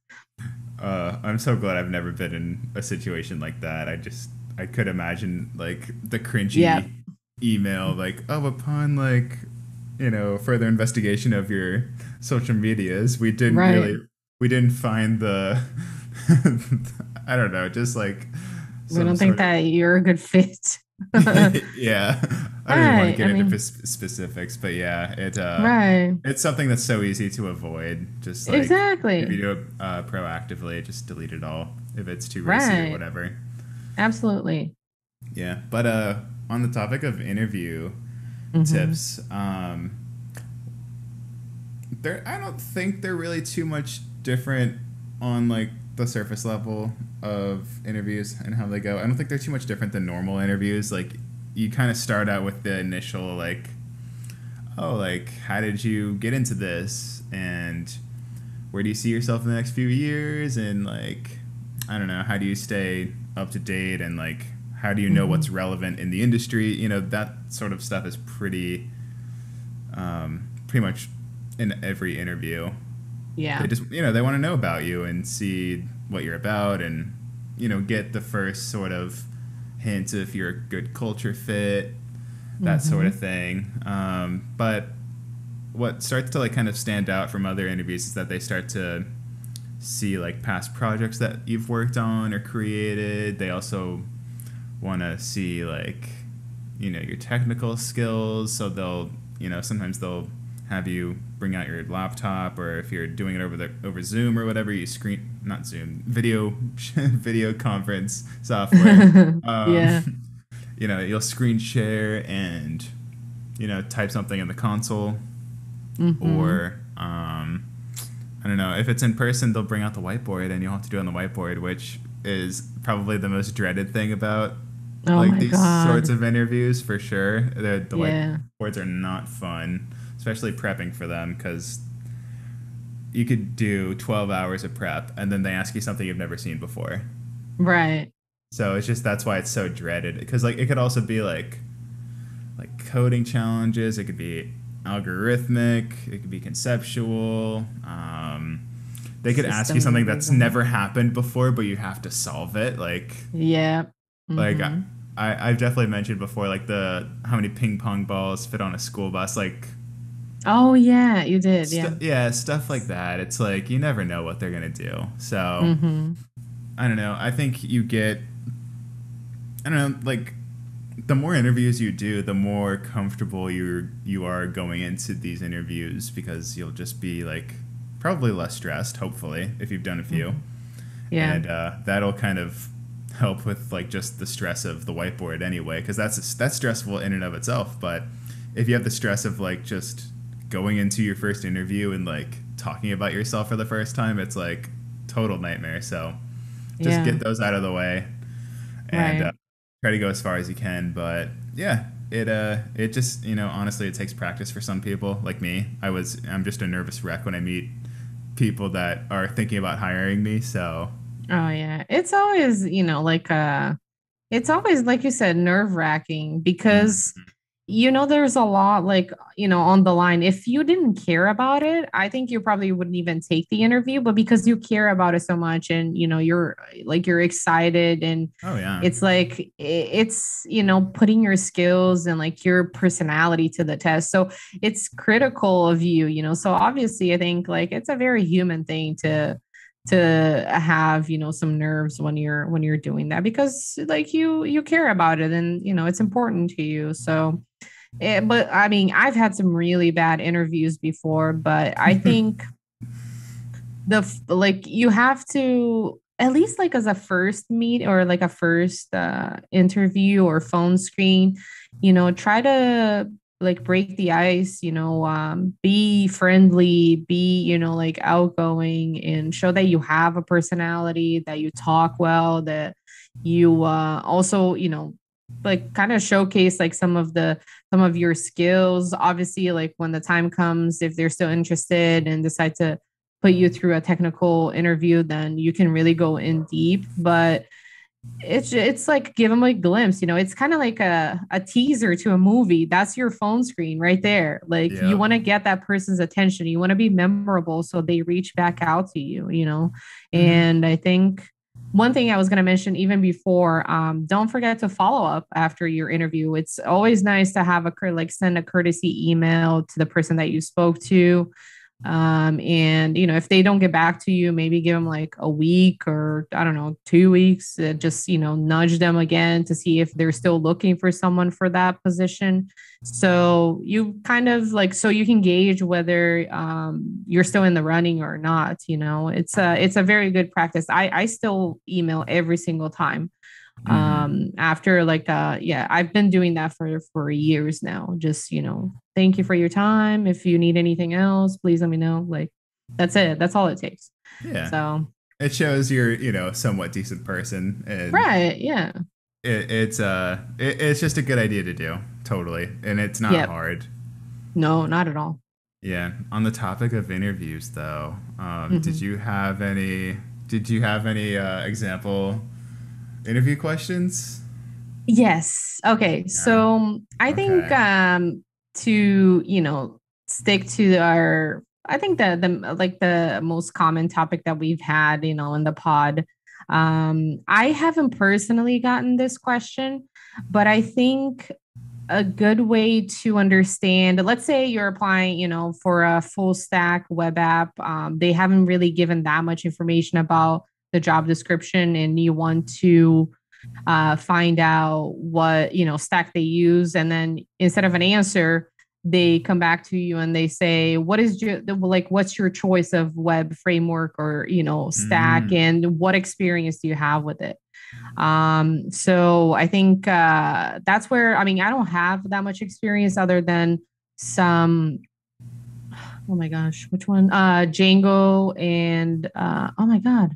I'm so glad I've never been in a situation like that. I could imagine like the Yeah. cringy email, like, oh, upon like, further investigation of your social medias, Right. we didn't find the, I don't know, just like We some don't think sort of, that you're a good fit. yeah. I don't even want to Right. I get into mean, specifics, but yeah, right. it's something that's so easy to avoid. Just like if you Exactly. do it proactively, just delete it all if it's too racy or Right. whatever. Absolutely. Yeah, but on the topic of interview Hmm. tips, there I don't think they're really too much different on like the surface level of interviews and how they go. I don't think they're too much different than normal interviews. Like you kind of start out with the initial like, oh, like how did you get into this and where do you see yourself in the next few years and like I don't know, how do you stay up to date and like how do you know what's Hmm. relevant in the industry? You know, that sort of stuff is pretty much in every interview. They Yeah. just, they want to know about you and see what you're about and, get the first sort of hint if you're a good culture fit, that sort of Hmm. thing. But what starts to like kind of stand out from other interviews is that they start to see like past projects that you've worked on or created. They also want to see like your technical skills. So they'll sometimes they'll have you bring out your laptop, or if you're doing it over Zoom or whatever, you screen not Zoom video video conference software. Yeah. Um, you'll screen share and type something in the console, Hmm. or I don't know, if it's in person, they'll bring out the whiteboard and you'll have to do it on the whiteboard, which is probably the most dreaded thing about Oh like my these sorts God. of interviews for sure. The Yeah. whiteboards are not fun, especially prepping for them because you could do 12 hours of prep and then they ask you something you've never seen before. Right. So it's just that's why it's so dreaded because like it could also be like coding challenges. It could be algorithmic. It could be conceptual. They could ask you System something that's design. never happened before, but you have to solve it. Yeah. Like Hmm. I've definitely mentioned before, like the how many ping pong balls fit on a school bus. Like, Oh yeah, you did. Yeah. yeah, stuff like that. It's like you never know what they're gonna do. So Hmm. I don't know. I think you get I don't know like the more interviews you do, the more comfortable you are going into these interviews because you'll just be like probably less stressed, hopefully, if you've done a few, Hmm. Yeah. and that'll kind of help with like just the stress of the whiteboard anyway, because that's stressful in and of itself. But if you have the stress of like just going into your first interview and like talking about yourself for the first time, it's like total nightmare. So just Yeah. get those out of the way and Right. try to go as far as you can. But yeah, it just honestly it takes practice for some people like me. I'm just a nervous wreck when I meet people that are thinking about hiring me. So Oh yeah. It's always, it's always like you said, nerve-wracking because mm, there's a lot like, on the line. If you didn't care about it, I think you probably wouldn't even take the interview, but because you care about it so much and you're excited and oh yeah, it's like it's putting your skills and like your personality to the test. So it's critical of you, so obviously I think like it's a very human thing to have some nerves when you're doing that because like you care about it and it's important to you. So but I mean, I've had some really bad interviews before, but I think like you have to at least like as a first meet or like a first interview or phone screen, try to like break the ice, be friendly, be, like outgoing and show that you have a personality, that you talk well, that you also, like kind of showcase like some of your skills. Obviously, like when the time comes, if they're still interested and decide to put you through a technical interview, then you can really go in deep. But it's like give them a glimpse. It's kind of like a teaser to a movie. That's your phone screen right there. Like you yep. want to get that person's attention. You want to be memorable, so they reach back out to you. Hmm. And I think one thing I was going to mention even before, don't forget to follow up after your interview. It's always nice to have like send a courtesy email to the person that you spoke to, And if they don't get back to you, maybe give them like a week or I don't know, 2 weeks. Just nudge them again to see if they're still looking for someone for that position. So you kind of like so you can gauge whether you're still in the running or not. It's a very good practice. I still email every single time Hmm. after like yeah, I've been doing that for years now. Just thank you for your time. If you need anything else, please let me know. Like that's it. That's all it takes. Yeah. So It shows you're, somewhat decent person, and right, yeah. it's just a good idea to do, totally, and it's not Yep. hard. No, not at all. Yeah. On the topic of interviews, though, Mhm. did you have any example interview questions? Yes. Okay. Yeah. So I think Okay. to stick to our I think the like the most common topic that we've had in the pod. I haven't personally gotten this question, but I think a good way to understand, let's say you're applying for a full stack web app. They haven't really given that much information about the job description, and you want to find out what stack they use, and then instead of an answer, they come back to you and they say, what is your like what's your choice of web framework or stack, Mm, and what experience do you have with it? So I think that's where, I mean, I don't have that much experience other than some, oh my gosh, which one? Django and oh my God,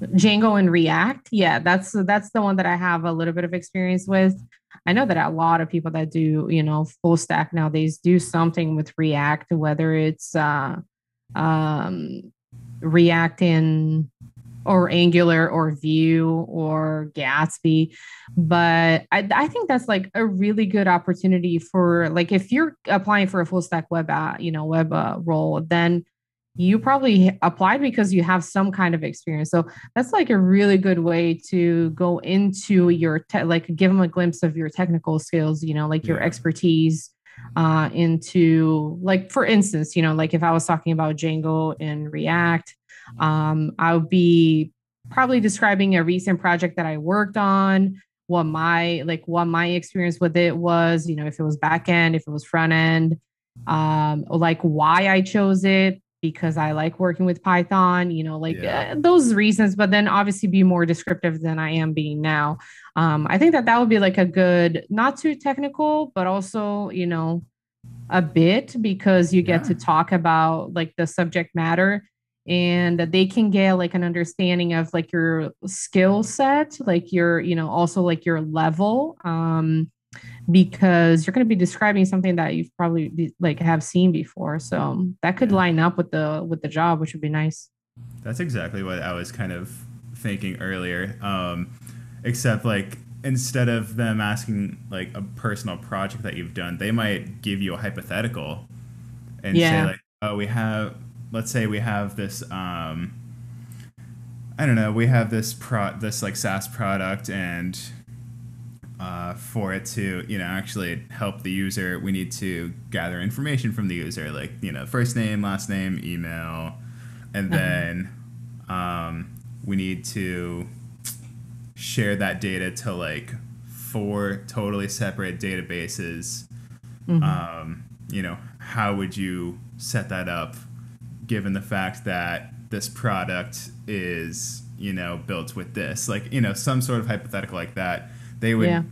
Django and React. Yeah, that's the one that I have a little bit of experience with. I know that a lot of people that do, full stack nowadays do something with React, whether it's um, React in or Angular or Vue or Gatsby. But I think that's like a really good opportunity for like if you're applying for a full stack web role, then you probably applied because you have some kind of experience. So that's like a really good way to go into like give them a glimpse of your technical skills, like your yeah. expertise into like for instance, like if I was talking about Django and React, I would be probably describing a recent project that I worked on, what my experience with it was, if it was back end, if it was front end, like why I chose it because I like working with Python, like Yeah. those reasons, but then obviously be more descriptive than I am being now. I think that would be like a good, not too technical, but also, a bit because you get Yeah. to talk about like the subject matter and they can get like an understanding of like your skill set, like your, also like your level. Because you're going to be describing something that you've probably like have seen before. So that could Yeah. line up with the job, which would be nice. That's exactly what I was kind of thinking earlier. Except like instead of them asking like a personal project that you've done, they might give you a hypothetical and say Yeah. like, "Oh, let's say we have this I don't know, we have this like SaaS product, and for it to actually help the user, we need to gather information from the user, like first name, last name, email, and Uh-huh. then we need to share that data to like four totally separate databases. Hmm. How would you set that up given the fact that this product is built with this, like some sort of hypothetical like that. they Yeah. would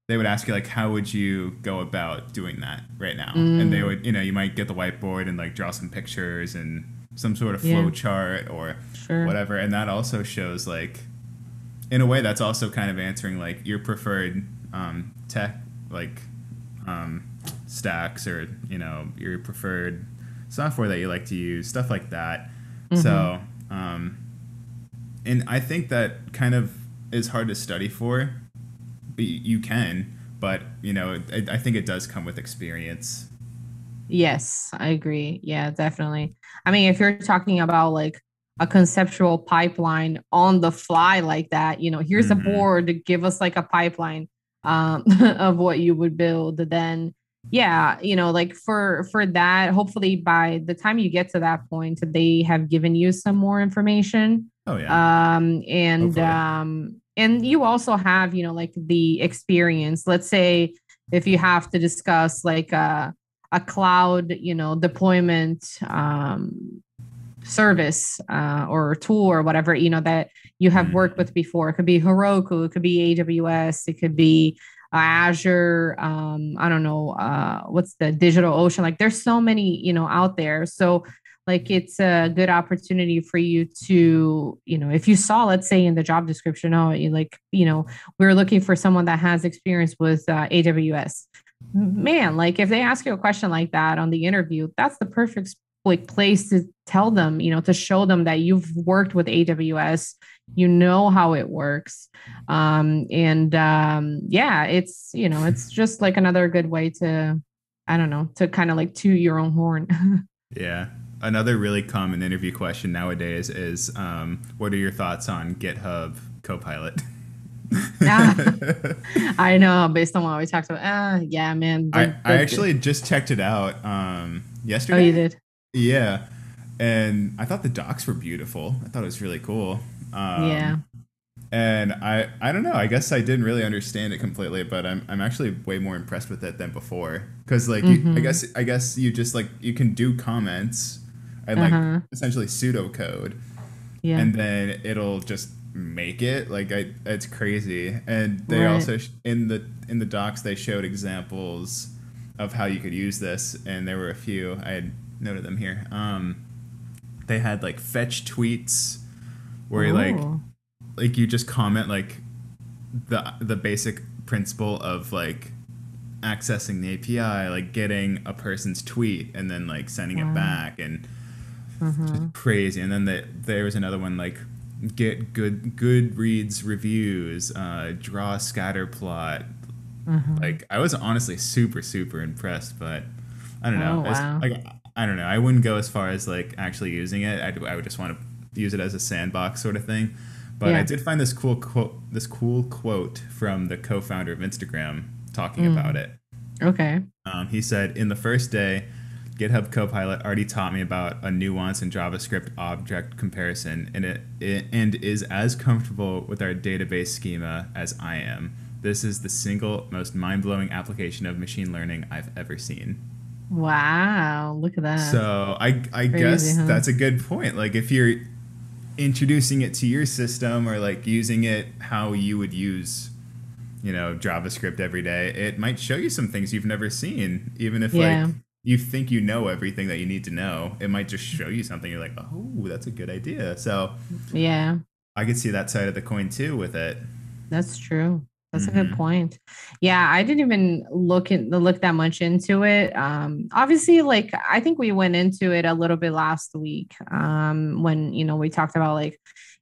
they would ask you like, how would you go about doing that right now? And they Mm, would, you might get the whiteboard and like draw some pictures and some sort of flow yeah. chart or Sure. whatever. And that also shows like, in a way, that's also kind of answering like your preferred tech, like um, stacks, or your preferred software that you like to use, stuff like that. Hmm. So, um, and I think that kind of is hard to study for. You can, but I think it does come with experience. Yes, I agree. Yeah, definitely. I mean, if you're talking about like a conceptual pipeline on the fly like that, here's a Hmm. board to give us like a pipeline of what you would build, then yeah, like for that, hopefully by the time you get to that point, they have given you some more information. Oh yeah, And hopefully. and you also have, like the experience. Let's say if you have to discuss like a cloud, deployment service or tool or whatever, that you have worked Mhm. with before. It could be Heroku, it could be AWS, it could be Azure. I don't know, what's the Digital Ocean? Like there's so many, out there. So like it's a good opportunity for you to, if you saw, let's say in the job description, oh, like, we're looking for someone that has experience with AWS. Man, like if they ask you a question like that on the interview, that's the perfect like place to tell them, to show them that you've worked with AWS, you know how it works. And yeah, it's just like another good way to, I don't know, to kind of like toot your own horn. Yeah. Another really common interview question nowadays is, what are your thoughts on GitHub Copilot? Yeah, I know. Based on what we talked about, yeah, man. I actually just checked it out Oh, you yesterday. did. Yeah, and I thought the docs were beautiful. I thought it was really cool. Yeah. And I don't know. I guess I didn't really understand it completely, but I'm actually way more impressed with it than before. Because like Mm-hmm. I guess you just like you can do comments and like Uh-huh. essentially pseudocode, Yeah. and then it'll just make it like it's crazy. And they Right. also in the docs they showed examples of how you could use this, and there were a few I had noted them here. They had like fetch tweets where Oh. like you just comment like the basic principle of like accessing the API, like getting a person's tweet and then like sending it Wow. back, and Uh-huh. crazy. And then there was another one like get good reads reviews, draw a scatter plot. Uh-huh. Like I was honestly super impressed, but I don't know. Oh, It's wow. like I don't know. I wouldn't go as far as like actually using it. I would just want to use it as a sandbox sort of thing. But I Yeah. did find this cool quote from the co-founder of Instagram talking about Mm. it. Okay. He said, "In the first day, GitHub Copilot already taught me about a nuance in JavaScript object comparison, and it and is as comfortable with our database schema as I am. This is the single most mind-blowing application of machine learning I've ever seen." Wow. Look at that. So I Crazy, guess huh? that's a good point. Like if you're introducing it to your system or like using it how you would use, JavaScript every day, it might show you some things you've never seen. Even if like Yeah. you think you know everything that you need to know, it might just show you something. You're like, oh, that's a good idea. So Yeah. I could see that side of the coin too with it. That's true. That's a good Mm-hmm. point. Yeah, I didn't even look that much into it. Obviously, like I think we went into it a little bit last week. When we talked about like,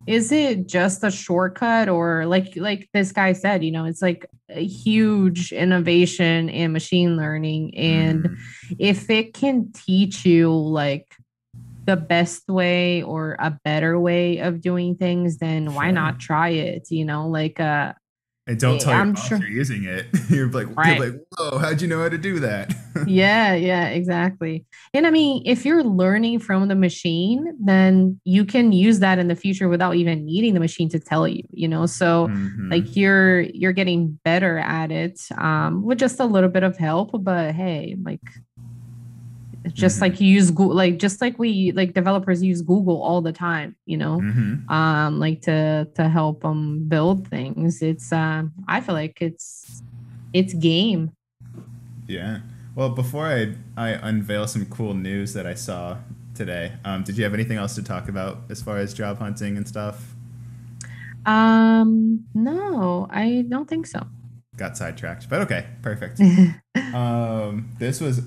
is it just a shortcut or like this guy said, it's like a huge innovation in machine learning, and Mm-hmm. if it can teach you like the best way or a better way of doing things, then why Sure. not try it? Like And don't tell your I'm boss sure. you're using it. You're Right. like, whoa, how'd you know how to do that? Yeah, yeah, exactly. And I mean, if you're learning from the machine, then you can use that in the future without even needing the machine to tell you. So like Mm-hmm. you're getting better at it with just a little bit of help, but hey, like just Mm-hmm. like you use Google, like just like we like developers use Google all the time, Mm-hmm. like to help them build things. It's I feel like it's game. Yeah. Well, before I unveil some cool news that I saw today, did you have anything else to talk about as far as job hunting and stuff? No, I don't think so. Got sidetracked, but okay, perfect. This was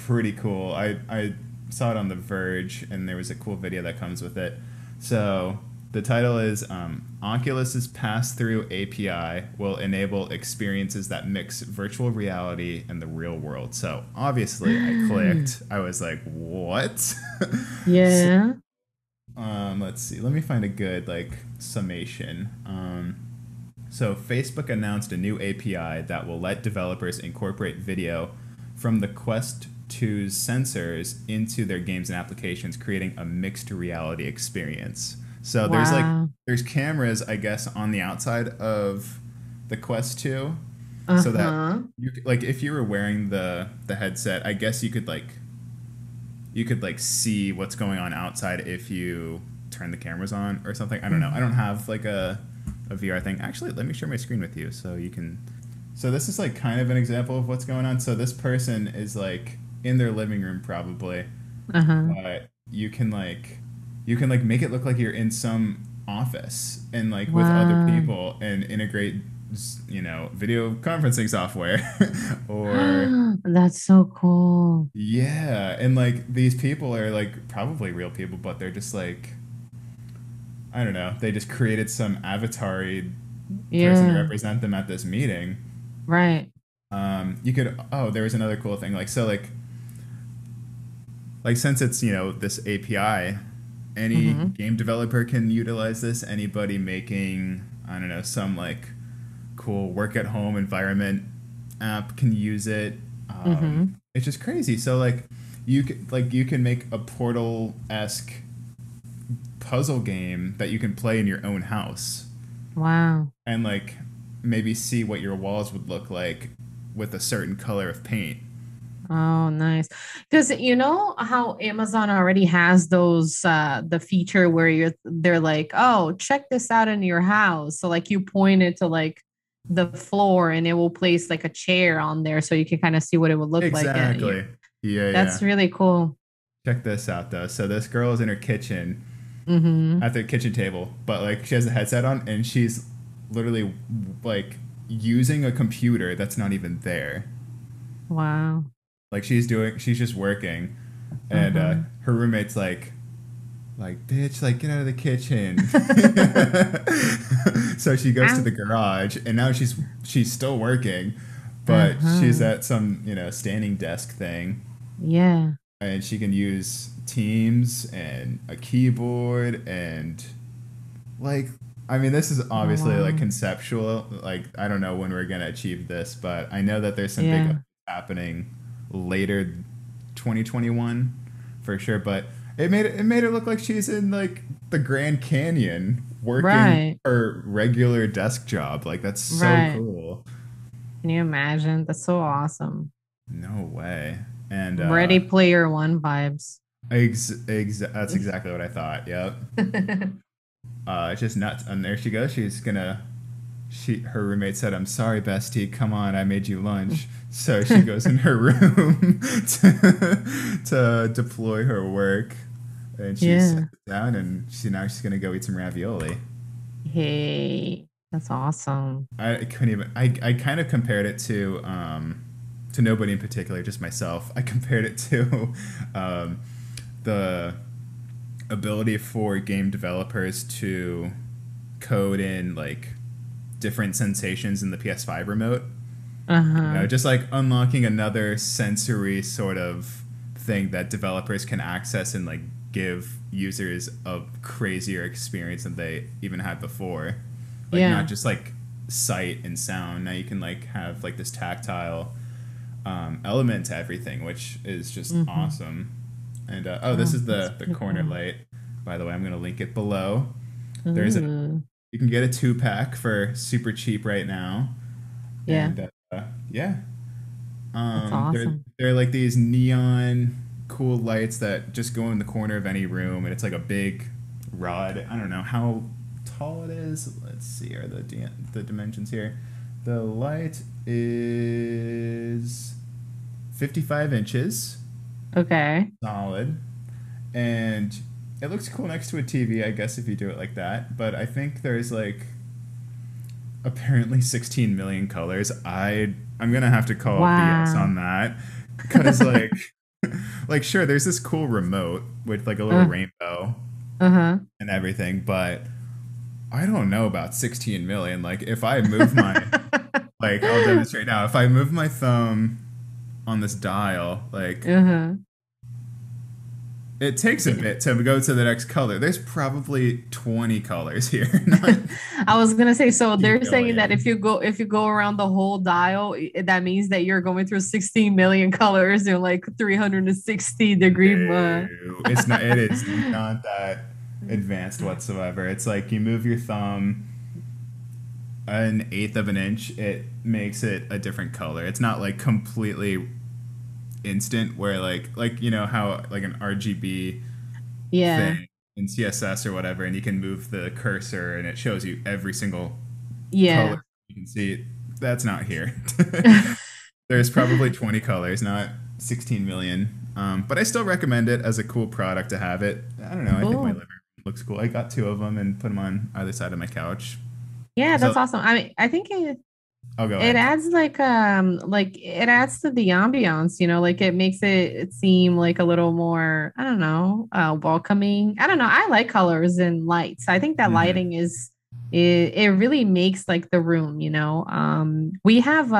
pretty cool. I saw it on The Verge, and there was a cool video that comes with it. So the title is Oculus's Pass-Through API will enable experiences that mix virtual reality and the real world. So obviously, I clicked. I was like, "What?" So, Yeah. let's see. Let me find a good like summation. So Facebook announced a new API that will let developers incorporate video from the Quest 2's sensors into their games and applications, creating a mixed reality experience. So Wow. there's cameras, I guess, on the outside of the Quest 2, so that Uh-huh. like if you were wearing the headset, I guess you could like see what's going on outside if you turn the cameras on or something. I don't know. I don't Mhm. have like a VR thing. Actually, let me share my screen with you so you can. So this is like kind of an example of what's going on. So this person is like in their living room probably, Uh-huh. but you can like make it look like you're in some office and like with other Wow. people and integrate video conferencing software or That's so cool. yeah, and like these people are like probably real people, but they're just like I don't know, they just created some avatar person to Yeah. represent them at this meeting. Right. You could there was another cool thing like so like since it's this API, any Mm-hmm. game developer can utilize this. Anybody making I don't know some like cool work at home environment app can use it. Mm-hmm. It's just crazy. So you can make a Portal esque puzzle game that you can play in your own house Wow. and like maybe see what your walls would look like with a certain color of paint. Oh, nice. Because you know how Amazon already has those the feature where they're like, oh, check this out in your house. So like you point it to like the floor and it will place like a chair on there so you can kind of see what it would look like. Exactly. Yeah, yeah. That's really cool. Check this out though. So this girl is in her kitchen Mm-hmm. at the kitchen table, but like she has a headset on and she's literally like using a computer that's not even there. Wow. Like she's just working, and Uh-huh. her roommate's like bitch, like get out of the kitchen. So she goes to Ah, the garage, and now she's still working, but she's uh-huh. at some standing desk thing, Yeah. and she can use Teams and a keyboard and like I mean this is Oh, obviously like wow. conceptual. Like I don't know when we're gonna achieve this, but I know that there's some big Yeah. happening later 2021 for sure. But it made it look like she's in like the Grand Canyon working Right. her regular desk job. Like that's so Right. cool. Can you imagine? That's so awesome. No way. And Ready Player One vibes. that's exactly what I thought. Yep. It's just nuts. And there she goes. Her roommate said, "I'm sorry, bestie. Come on, I made you lunch." So she goes in her room to deploy her work, and she sits Yeah. down and she's gonna go eat some ravioli. Hey, that's awesome. I couldn't even. I kind of compared it to nobody in particular, just myself. I compared it to um, the ability for game developers to code in like different sensations in the PS5 remote. Uh-huh. Just like unlocking another sensory sort of thing that developers can access and like give users a crazier experience than they even had before. Like not Yeah. just like sight and sound. Now you can like have like this tactile element to everything, which is just Mm-hmm. awesome. And oh, this Oh, is that's the pretty corner cool. light. By the way, I'm gonna link it below. There's a Ooh. You can get a 2 pack for super cheap right now, Yeah, and yeah, that's they're awesome. like these neon cool lights that just go in the corner of any room, and it's like a big rod. I don't know how tall it is. Let's see, are the dimensions here? The light is 55 inches Okay. solid, and it looks cool next to a TV, I guess, if you do it like that. But I think there's like apparently 16 million colors. I'm gonna have to call BS Wow. on that because like sure, there's this cool remote with like a little Uh, rainbow uh-huh. and everything, but I don't know about 16 million. Like if I move my like I'll demonstrate now. If I move my thumb on this dial, like Uh-huh. It takes a bit to go to the next color. There's probably 20 colors here, not I was gonna say, so 50 they're saying that million. if you go around the whole dial, that means that you're going through 16 million colors in like 360-degree. No, it's not. It is not that advanced whatsoever. It's like you move your thumb an eighth of an inch, it makes it a different color. It's not like completely instant where like you know how like an RGB Yeah, thing in CSS or whatever, and you can move the cursor and it shows you every single color yeah. you can see. That's not here. There's probably 20 colors, not 16 million. But I still recommend it as a cool product to have it. I don't know. I think my Cool. living room looks cool. I got two of them and put them on either side of my couch. Yeah, So that's awesome. I mean, I think I'll go it ahead. adds like it adds to the ambiance, like it makes it seem like a little more, I don't know, welcoming. I don't know. I like colors and lights. I think that Hmm. lighting is it really makes like the room. We have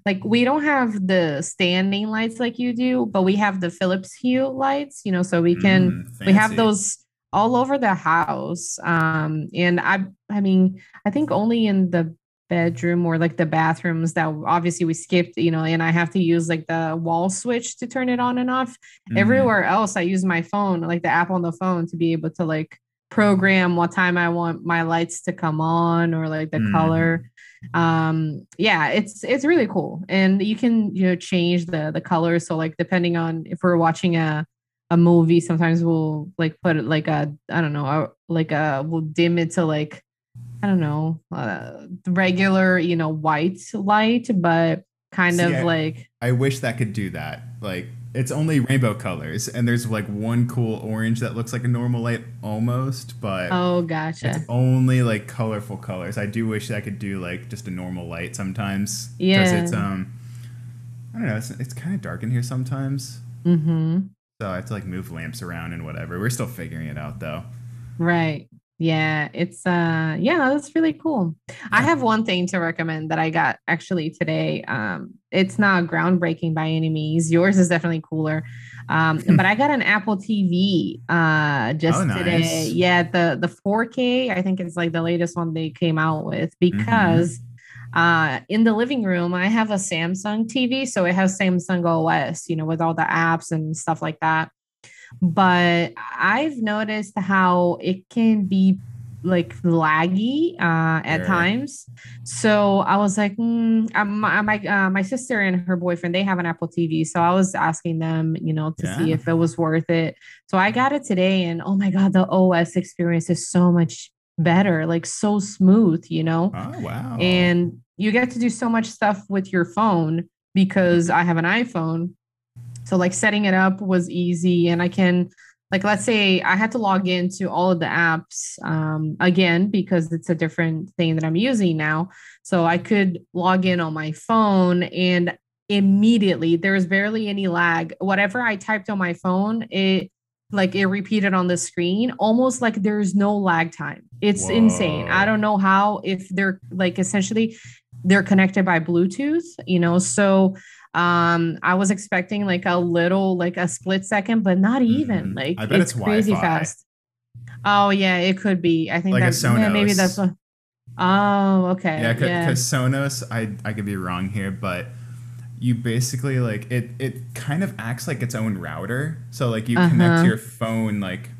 like we don't have the standing lights like you do, but we have the Philips Hue lights, so we have Fancy. those all over the house. And I mean, I think only in the bedroom or like the bathrooms that obviously we skipped, and I have to use like the wall switch to turn it on and off. Hmm. Everywhere else, I use my phone, like the app on the phone, to be able to like program what time I want my lights to come on or like the color. Hmm. Yeah, it's really cool. And you can, change the color. So like depending on if we're watching a movie, sometimes we'll like put it like a, I don't know, we'll dim it to like, I don't know, regular, white light, but kind See, of like, I wish that could do that. Like, it's only rainbow colors, and there's like one cool orange that looks like a normal light almost, but oh, it's gotcha. only like colorful colors. I do wish I could do like just a normal light sometimes, because Yeah. I don't know, it's kind of dark in here sometimes, Mm-hmm. so I have to like move lamps around and whatever. We're still figuring it out though. Right. Yeah, it's yeah, that's really cool. I Yeah. have one thing to recommend that I got actually today. It's not groundbreaking by any means. Yours is definitely cooler. But I got an Apple TV Oh, just today. nice. Yeah, the 4K, I think it's like the latest one they came out with Mm-hmm. because in the living room I have a Samsung TV, so it has Samsung OS, with all the apps and stuff like that. But I've noticed how it can be like laggy at Sure. times. So I was like, my sister and her boyfriend, they have an Apple TV. So I was asking them, to see Yeah. if it was worth it. So I got it today, and oh my God, the OS experience is so much better, like so smooth. Oh, wow. And you get to do so much stuff with your phone because I have an iPhone, so like setting it up was easy, and I can, like, let's say I had to log into all of the apps again because it's a different thing that I'm using now. So I could log in on my phone, and immediately there was barely any lag. Whatever I typed on my phone, it repeated on the screen, almost like there's no lag time. It's insane. I Whoa. don't know how, if they're like essentially they're connected by Bluetooth. So I was expecting like a little, like a split second, but not even. Like I bet it's it's crazy Wi-Fi, fast. Oh yeah, it could be. I think like a that, yeah, maybe that's Sonos. what. Oh, Yeah, okay. Yeah. because Sonos, I could be wrong here, but you basically like it kind of acts like its own router. So like you connect Uh-huh. your phone like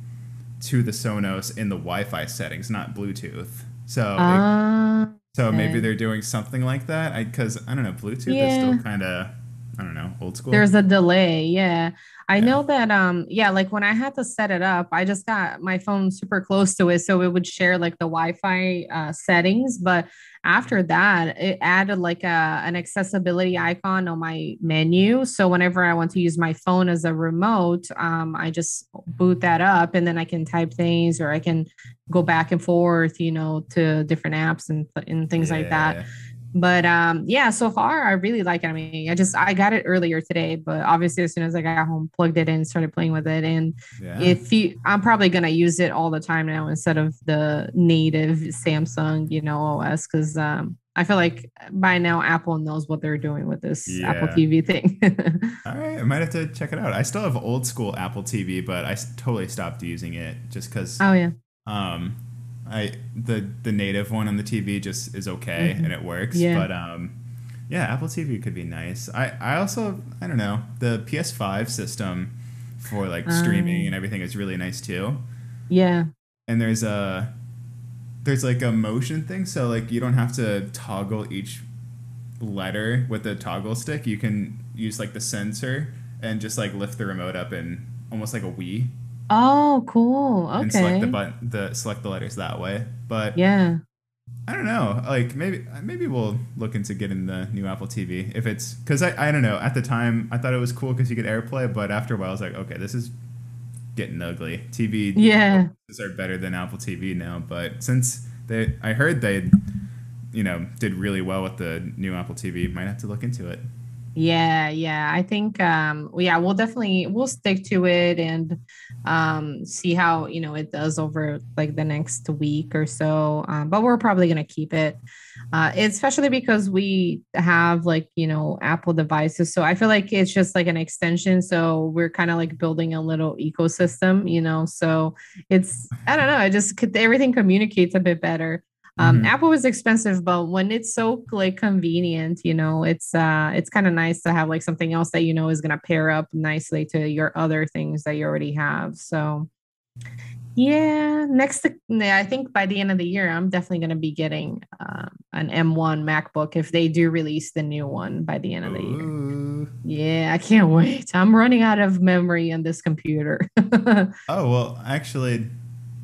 to the Sonos in the Wi-Fi settings, not Bluetooth. So maybe Okay. they're doing something like that. Because I don't know, Bluetooth is still Yeah. kind of, I don't know, old school. There's a delay. Yeah. I Yeah. know that yeah, like when I had to set it up, I just got my phone super close to it so it would share like the Wi-Fi settings, but after that, it added like an accessibility icon on my menu. So whenever I want to use my phone as a remote, I just boot that up and then I can type things or I can go back and forth, to different apps and things like that. Yeah. But yeah, so far I really like it. I mean, I got it earlier today, but obviously as soon as I got home, plugged it in, started playing with it. And Yeah. if you I'm probably gonna use it all the time now instead of the native Samsung, OS, because I feel like by now Apple knows what they're doing with this Apple Yeah. TV thing. All right, I might have to check it out. I still have old school Apple TV, but totally stopped using it just because Oh yeah. um, the native one on the TV just is okay Hmm. and it works. Yeah. But yeah, Apple TV could be nice. I also I don't know, the PS5 system for like streaming and Um, everything is really nice too. yeah. And there's like a motion thing, so like you don't have to toggle each letter with the toggle stick. You can use like the sensor and just like lift the remote up and almost like a Wii Oh, cool. and select the Okay. button the select the letters that way. But Yeah. I don't know. Like maybe we'll look into getting the new Apple TV if it's because I don't know. At the time, I thought it was cool because you could AirPlay, but after a while, I was like, okay, this is getting ugly. TV Yeah. devices are better than Apple TV now, but since I heard they did really well with the new Apple TV, might have to look into it. Yeah, yeah. I think yeah, we'll stick to it and see how, it does over like the next week or so. But we're probably gonna keep it. Especially because we have like, Apple devices. So I feel like it's just like an extension. So we're kind of like building a little ecosystem, so I don't know, everything communicates a bit better. Hmm. Apple is expensive, but when it's so like convenient, it's kind of nice to have like something else that is gonna pair up nicely to your other things that you already have. So yeah, I think by the end of the year, I'm definitely gonna be getting an M1 MacBook if they do release the new one by the end of the year. Ooh. Yeah, I can't wait. I'm running out of memory on this computer. Oh well, actually,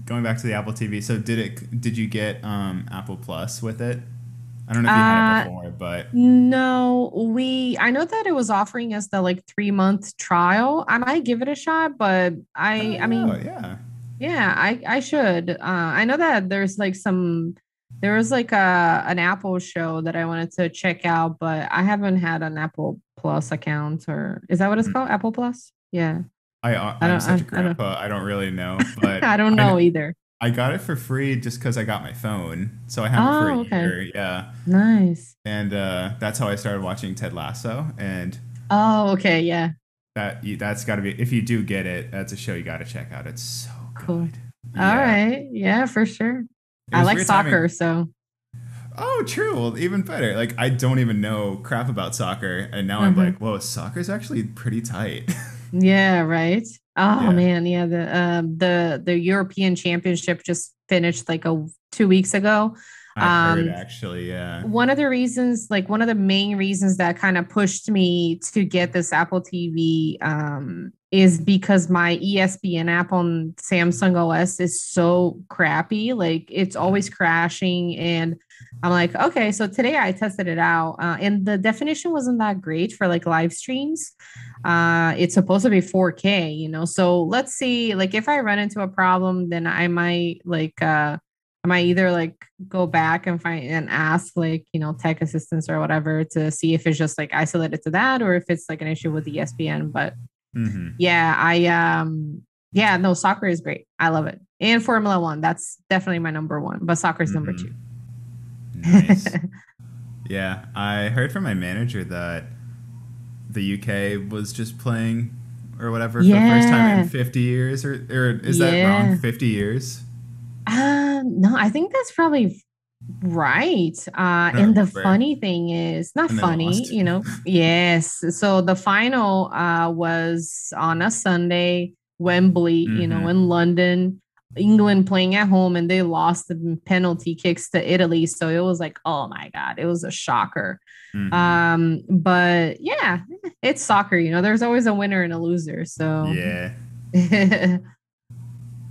going back to the Apple TV. So did you get Apple Plus with it? I don't know if you had it uh before, but No, I know that it was offering us the like 3-month trial. I might give it a shot, but oh I yeah, mean, yeah. yeah, I should. I know that there was like an Apple show that I wanted to check out, but I haven't had an Apple Plus account, or is that what it's Hmm. called? Apple Plus? Yeah. I'm such a I don't grandpa. I don't really know, but I don't know either. I got it for free just because I got my phone, so I have it for a Oh, okay. year. Yeah, Nice. and that's how I started watching Ted Lasso, and Oh, okay, yeah. that's got to be if you do get it, that's a show you got to check out. It's so Cool. good. All Yeah, right. Yeah, for sure. it I was like weird soccer, timing. so Oh, true. Well, even better. Like I don't even know crap about soccer, and now I'm mhm. like, whoa, soccer's actually pretty tight. Yeah, right. Oh Yeah, man, yeah. The European Championship just finished like 2 weeks ago. I heard Um, actually. Yeah. one of the main reasons that kind of pushed me to get this Apple TV is because my ESPN app on Samsung OS is so crappy. Like it's always crashing. And I'm like, okay, so today I tested it out and the definition wasn't that great for like live streams. It's supposed to be 4K, so let's see, like if I run into a problem, then I might either like go back and find and ask like, tech assistants or whatever to see if it's just like isolated to that or if it's like an issue with ESPN. But Hmm. yeah, yeah, no, soccer is great. I love it. And Formula One, that's definitely my number one, but soccer is number two. Hmm. Nice. Yeah, I heard from my manager that the UK was just playing or whatever for the first time in Yeah, 50 years, or is that wrong? yeah. 50 years? No, I think that's probably right. I don't And the remember. funny thing is, not And they funny, lost. yes. So the final was on a Sunday, Wembley, Hmm. in London, England playing at home, and they lost the penalty kicks to Italy. So it was like, oh my God, it was a shocker. Hmm. But yeah, it's soccer, there's always a winner and a loser. So Yeah. but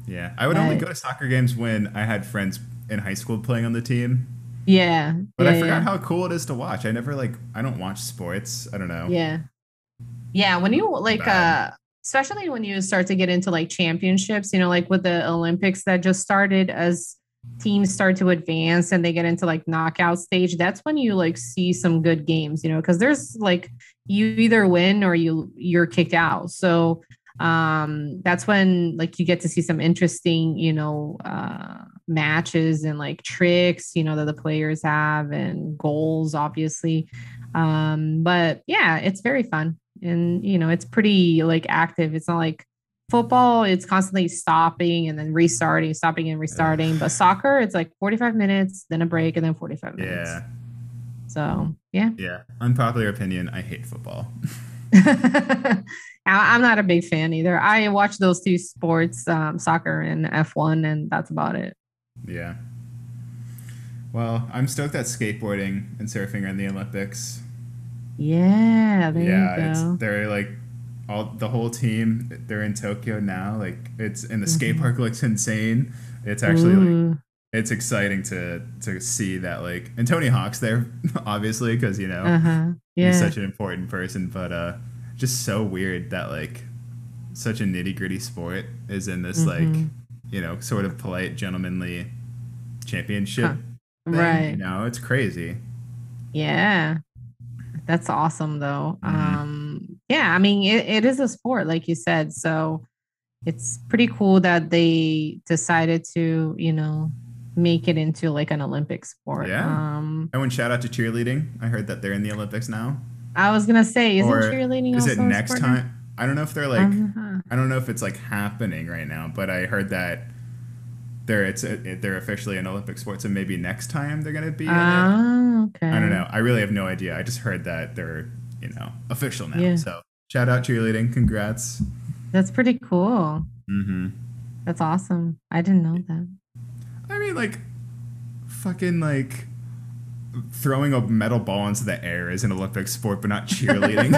Yeah. I would only go to soccer games when I had friends in high school playing on the team. yeah, But yeah, I forgot yeah. how cool it is to watch. I don't watch sports. I don't know. Yeah. Yeah, when you I'm like bad. especially when you start to get into like championships, like with the Olympics that just started, as teams start to advance and they get into like knockout stage, that's when you like see some good games, because there's like you either win or you're kicked out. So That's when like you get to see some interesting, matches and like tricks, that the players have and goals, obviously. But yeah, it's very fun and it's pretty like active. It's not like football, it's constantly stopping and then restarting, stopping and Ugh. restarting. But soccer, it's like 45 minutes, then a break, and then 45 minutes. Yeah. So yeah. Yeah. Unpopular opinion. I hate football. I'm not a big fan either. I watch those two sports, soccer and F1, and that's about it. Yeah. Well, I'm stoked that skateboarding and surfing are in the Olympics. Yeah, there you Yeah, it's go. they're like all the whole team. They're in Tokyo now. Like it's and the skate Mhm. park looks insane. It's actually like Ooh, it's exciting to see that like and Tony Hawk's there obviously because uh-huh. he's Yeah. such an important person. But just so weird that like such a nitty gritty sport is in this like Hmm. sort of polite gentlemanly Huh. championship thing. Right. It's crazy. Yeah. That's awesome though. Hmm. Yeah, I mean it is a sport, like you said. So it's pretty cool that they decided to, make it into like an Olympic sport. Yeah. Everyone shout out to cheerleading. I heard that they're in the Olympics now. I was gonna say, isn't Or cheerleading is it also a next sport now? time? I don't know if they're like Uh-huh. I don't know if it's like happening right now, but I heard that they're officially an Olympic sport, so maybe next time they're gonna be in it. Ah, I don't okay. know. I really have no idea. I just heard that they're official now. Yeah, So shout out cheerleading. Congrats. that's pretty cool. Hmm. That's awesome. I didn't know that. I mean, like fucking like throwing a metal ball into the air is an Olympic sport, but not cheerleading.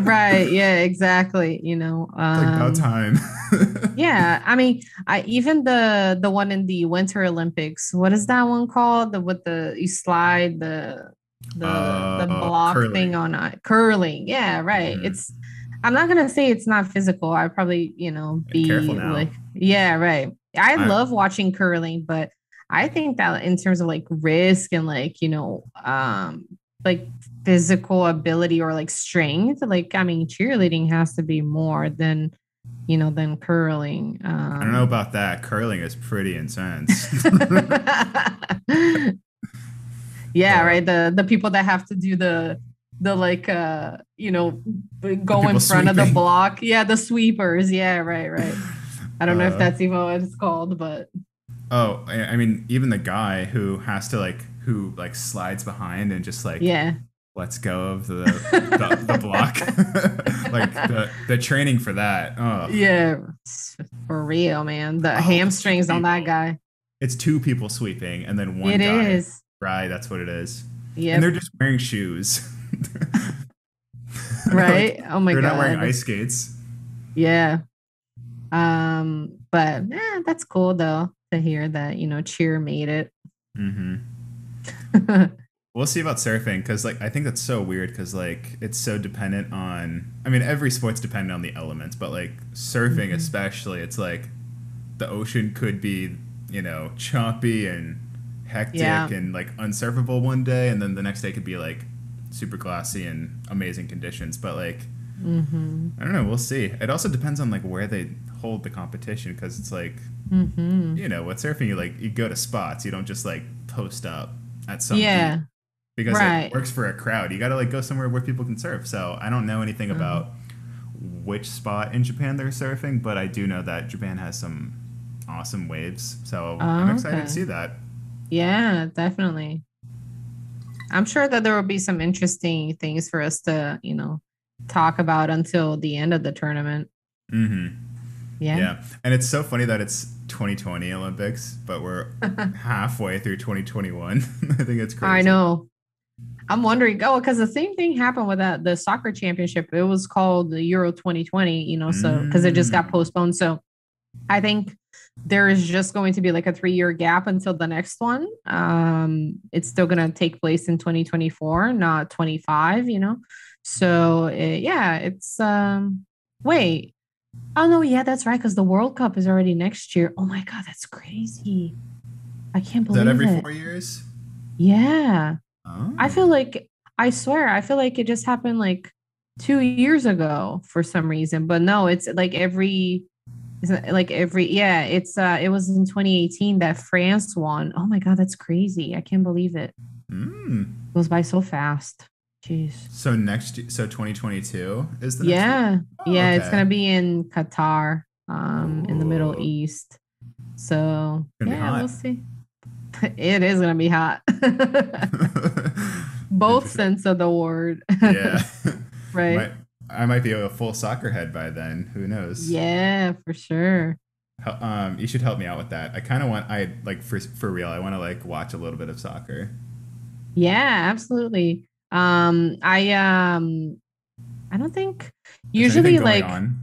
Right. Yeah, exactly. It's like about time. Yeah, I mean, I even the one in the Winter Olympics, what is that one called? The with the you slide the block thing Curling. on curling. Yeah, right. Mhm. It's I'm not gonna say it's not physical. I probably, Careful be now. like, yeah, right. I I love watching curling, but I think that in terms of like risk and like, like physical ability or like strength, like I mean, cheerleading has to be more than curling. I don't know about that. Curling is pretty intense. Yeah, uh, right. The people that have to do the like the go people in front of the sweeping. block. Yeah, the sweepers. Yeah, right, right. I don't know if uh, that's even what it's called, but oh, I mean, even the guy who has to who slides behind and just yeah. lets go of the block. Like the training for that. Oh, Yeah, for real, man. The oh, it's two hamstrings on that people. guy. It's two people sweeping and then one It guy. is. Right, that's what it is. And they're Yep. just wearing shoes. Like Right. Oh my they're not wearing God. ice skates. Yeah. But that's cool though to hear that, cheer made it. Hmm. We'll see about surfing because I think that's so weird because it's so dependent on. I mean, every sport's dependent on the elements, but surfing Mhm. especially, it's the ocean could be choppy and hectic Yeah. and unsurfable one day, and then the next day could be super glassy and amazing conditions. But Mm-hmm. I don't know, we'll see. It also depends on where they hold the competition because it's Mm-hmm. with surfing you go to spots, you don't just post up at some beach Yeah. because it Right. works for a crowd. You got to go somewhere where people can surf. So I don't know anything Uh-huh. about which spot in Japan they're surfing, but I do know that Japan has some awesome waves. So I'm Oh, excited to okay. see that. Yeah, definitely. I'm sure that there will be some interesting things for us to, talk about until the end of the tournament. Hmm. Yeah. Yeah, and it's so funny that it's 2020 Olympics, but we're halfway through 2021. I think it's I crazy. know. I'm wondering, because the same thing happened with the soccer championship. It was called the Euro 2020, so because it just got Mm. postponed. So I think there is just going to be like a 3-year gap until the next one. It's still going to take place in 2024, not 25. So yeah, it's wait. Oh no, yeah, that's right. Because the World Cup is already next year. Oh my God, that's crazy. I can't Is that believe every it. 4 years? Yeah. I feel Oh. like I swear, I feel like it just happened like 2 years ago for some reason, but no, it's like yeah, it was in 2018 that France won. Oh my God, that's crazy. I can't believe it. Mm. Goes by so fast. Jeez. So 2022 is the next one? Yeah. Oh, Yeah, it's okay. gonna be in Qatar, in the Middle Ooh, East. So gonna be yeah, we'll hot. see. It is gonna be hot. Both Interesting. sense of the word. Yeah. Right. Might I might be a full soccer head by then. Who knows? Yeah, for sure. You should help me out with that. I kind of want I like for real. I want to like watch a little bit of soccer. Yeah, absolutely. I don't think Is there anything usually going like on?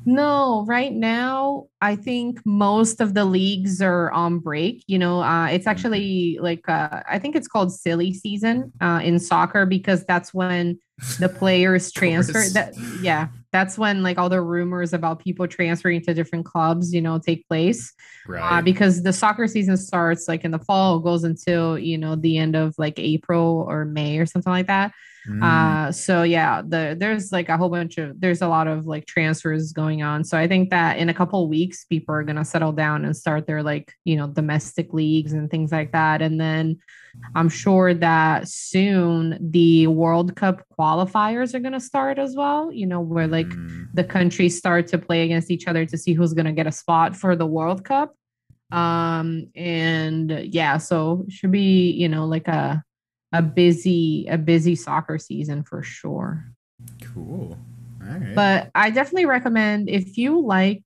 no, right now, I think most of the leagues are on break. It's Mhm. actually like I think it's called silly season in soccer because that's when the players Of transfer. course. Yeah, that's when like all the rumors about people transferring to different clubs, take place. Right. Because the soccer season starts like in the fall, goes until the end of like April or May or something like that. Mm, So yeah, there's like there's a lot of like transfers going on. So I think that in a couple of weeks, people are gonna settle down and start their like, domestic leagues and things like that. And then I'm sure that soon the World Cup qualifiers are gonna start as well, where like mm. the countries start to play against each other to see who's gonna get a spot for the World Cup. And yeah, so it should be, like a busy soccer season for sure. Cool. All right. But I definitely recommend if you want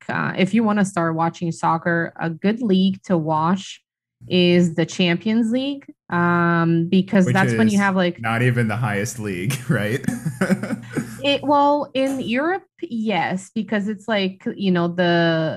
to start watching soccer, a good league to watch is the Champions League. Because Which that's when you is have like not even the highest league, right? it, well, in Europe, yes, because it's like,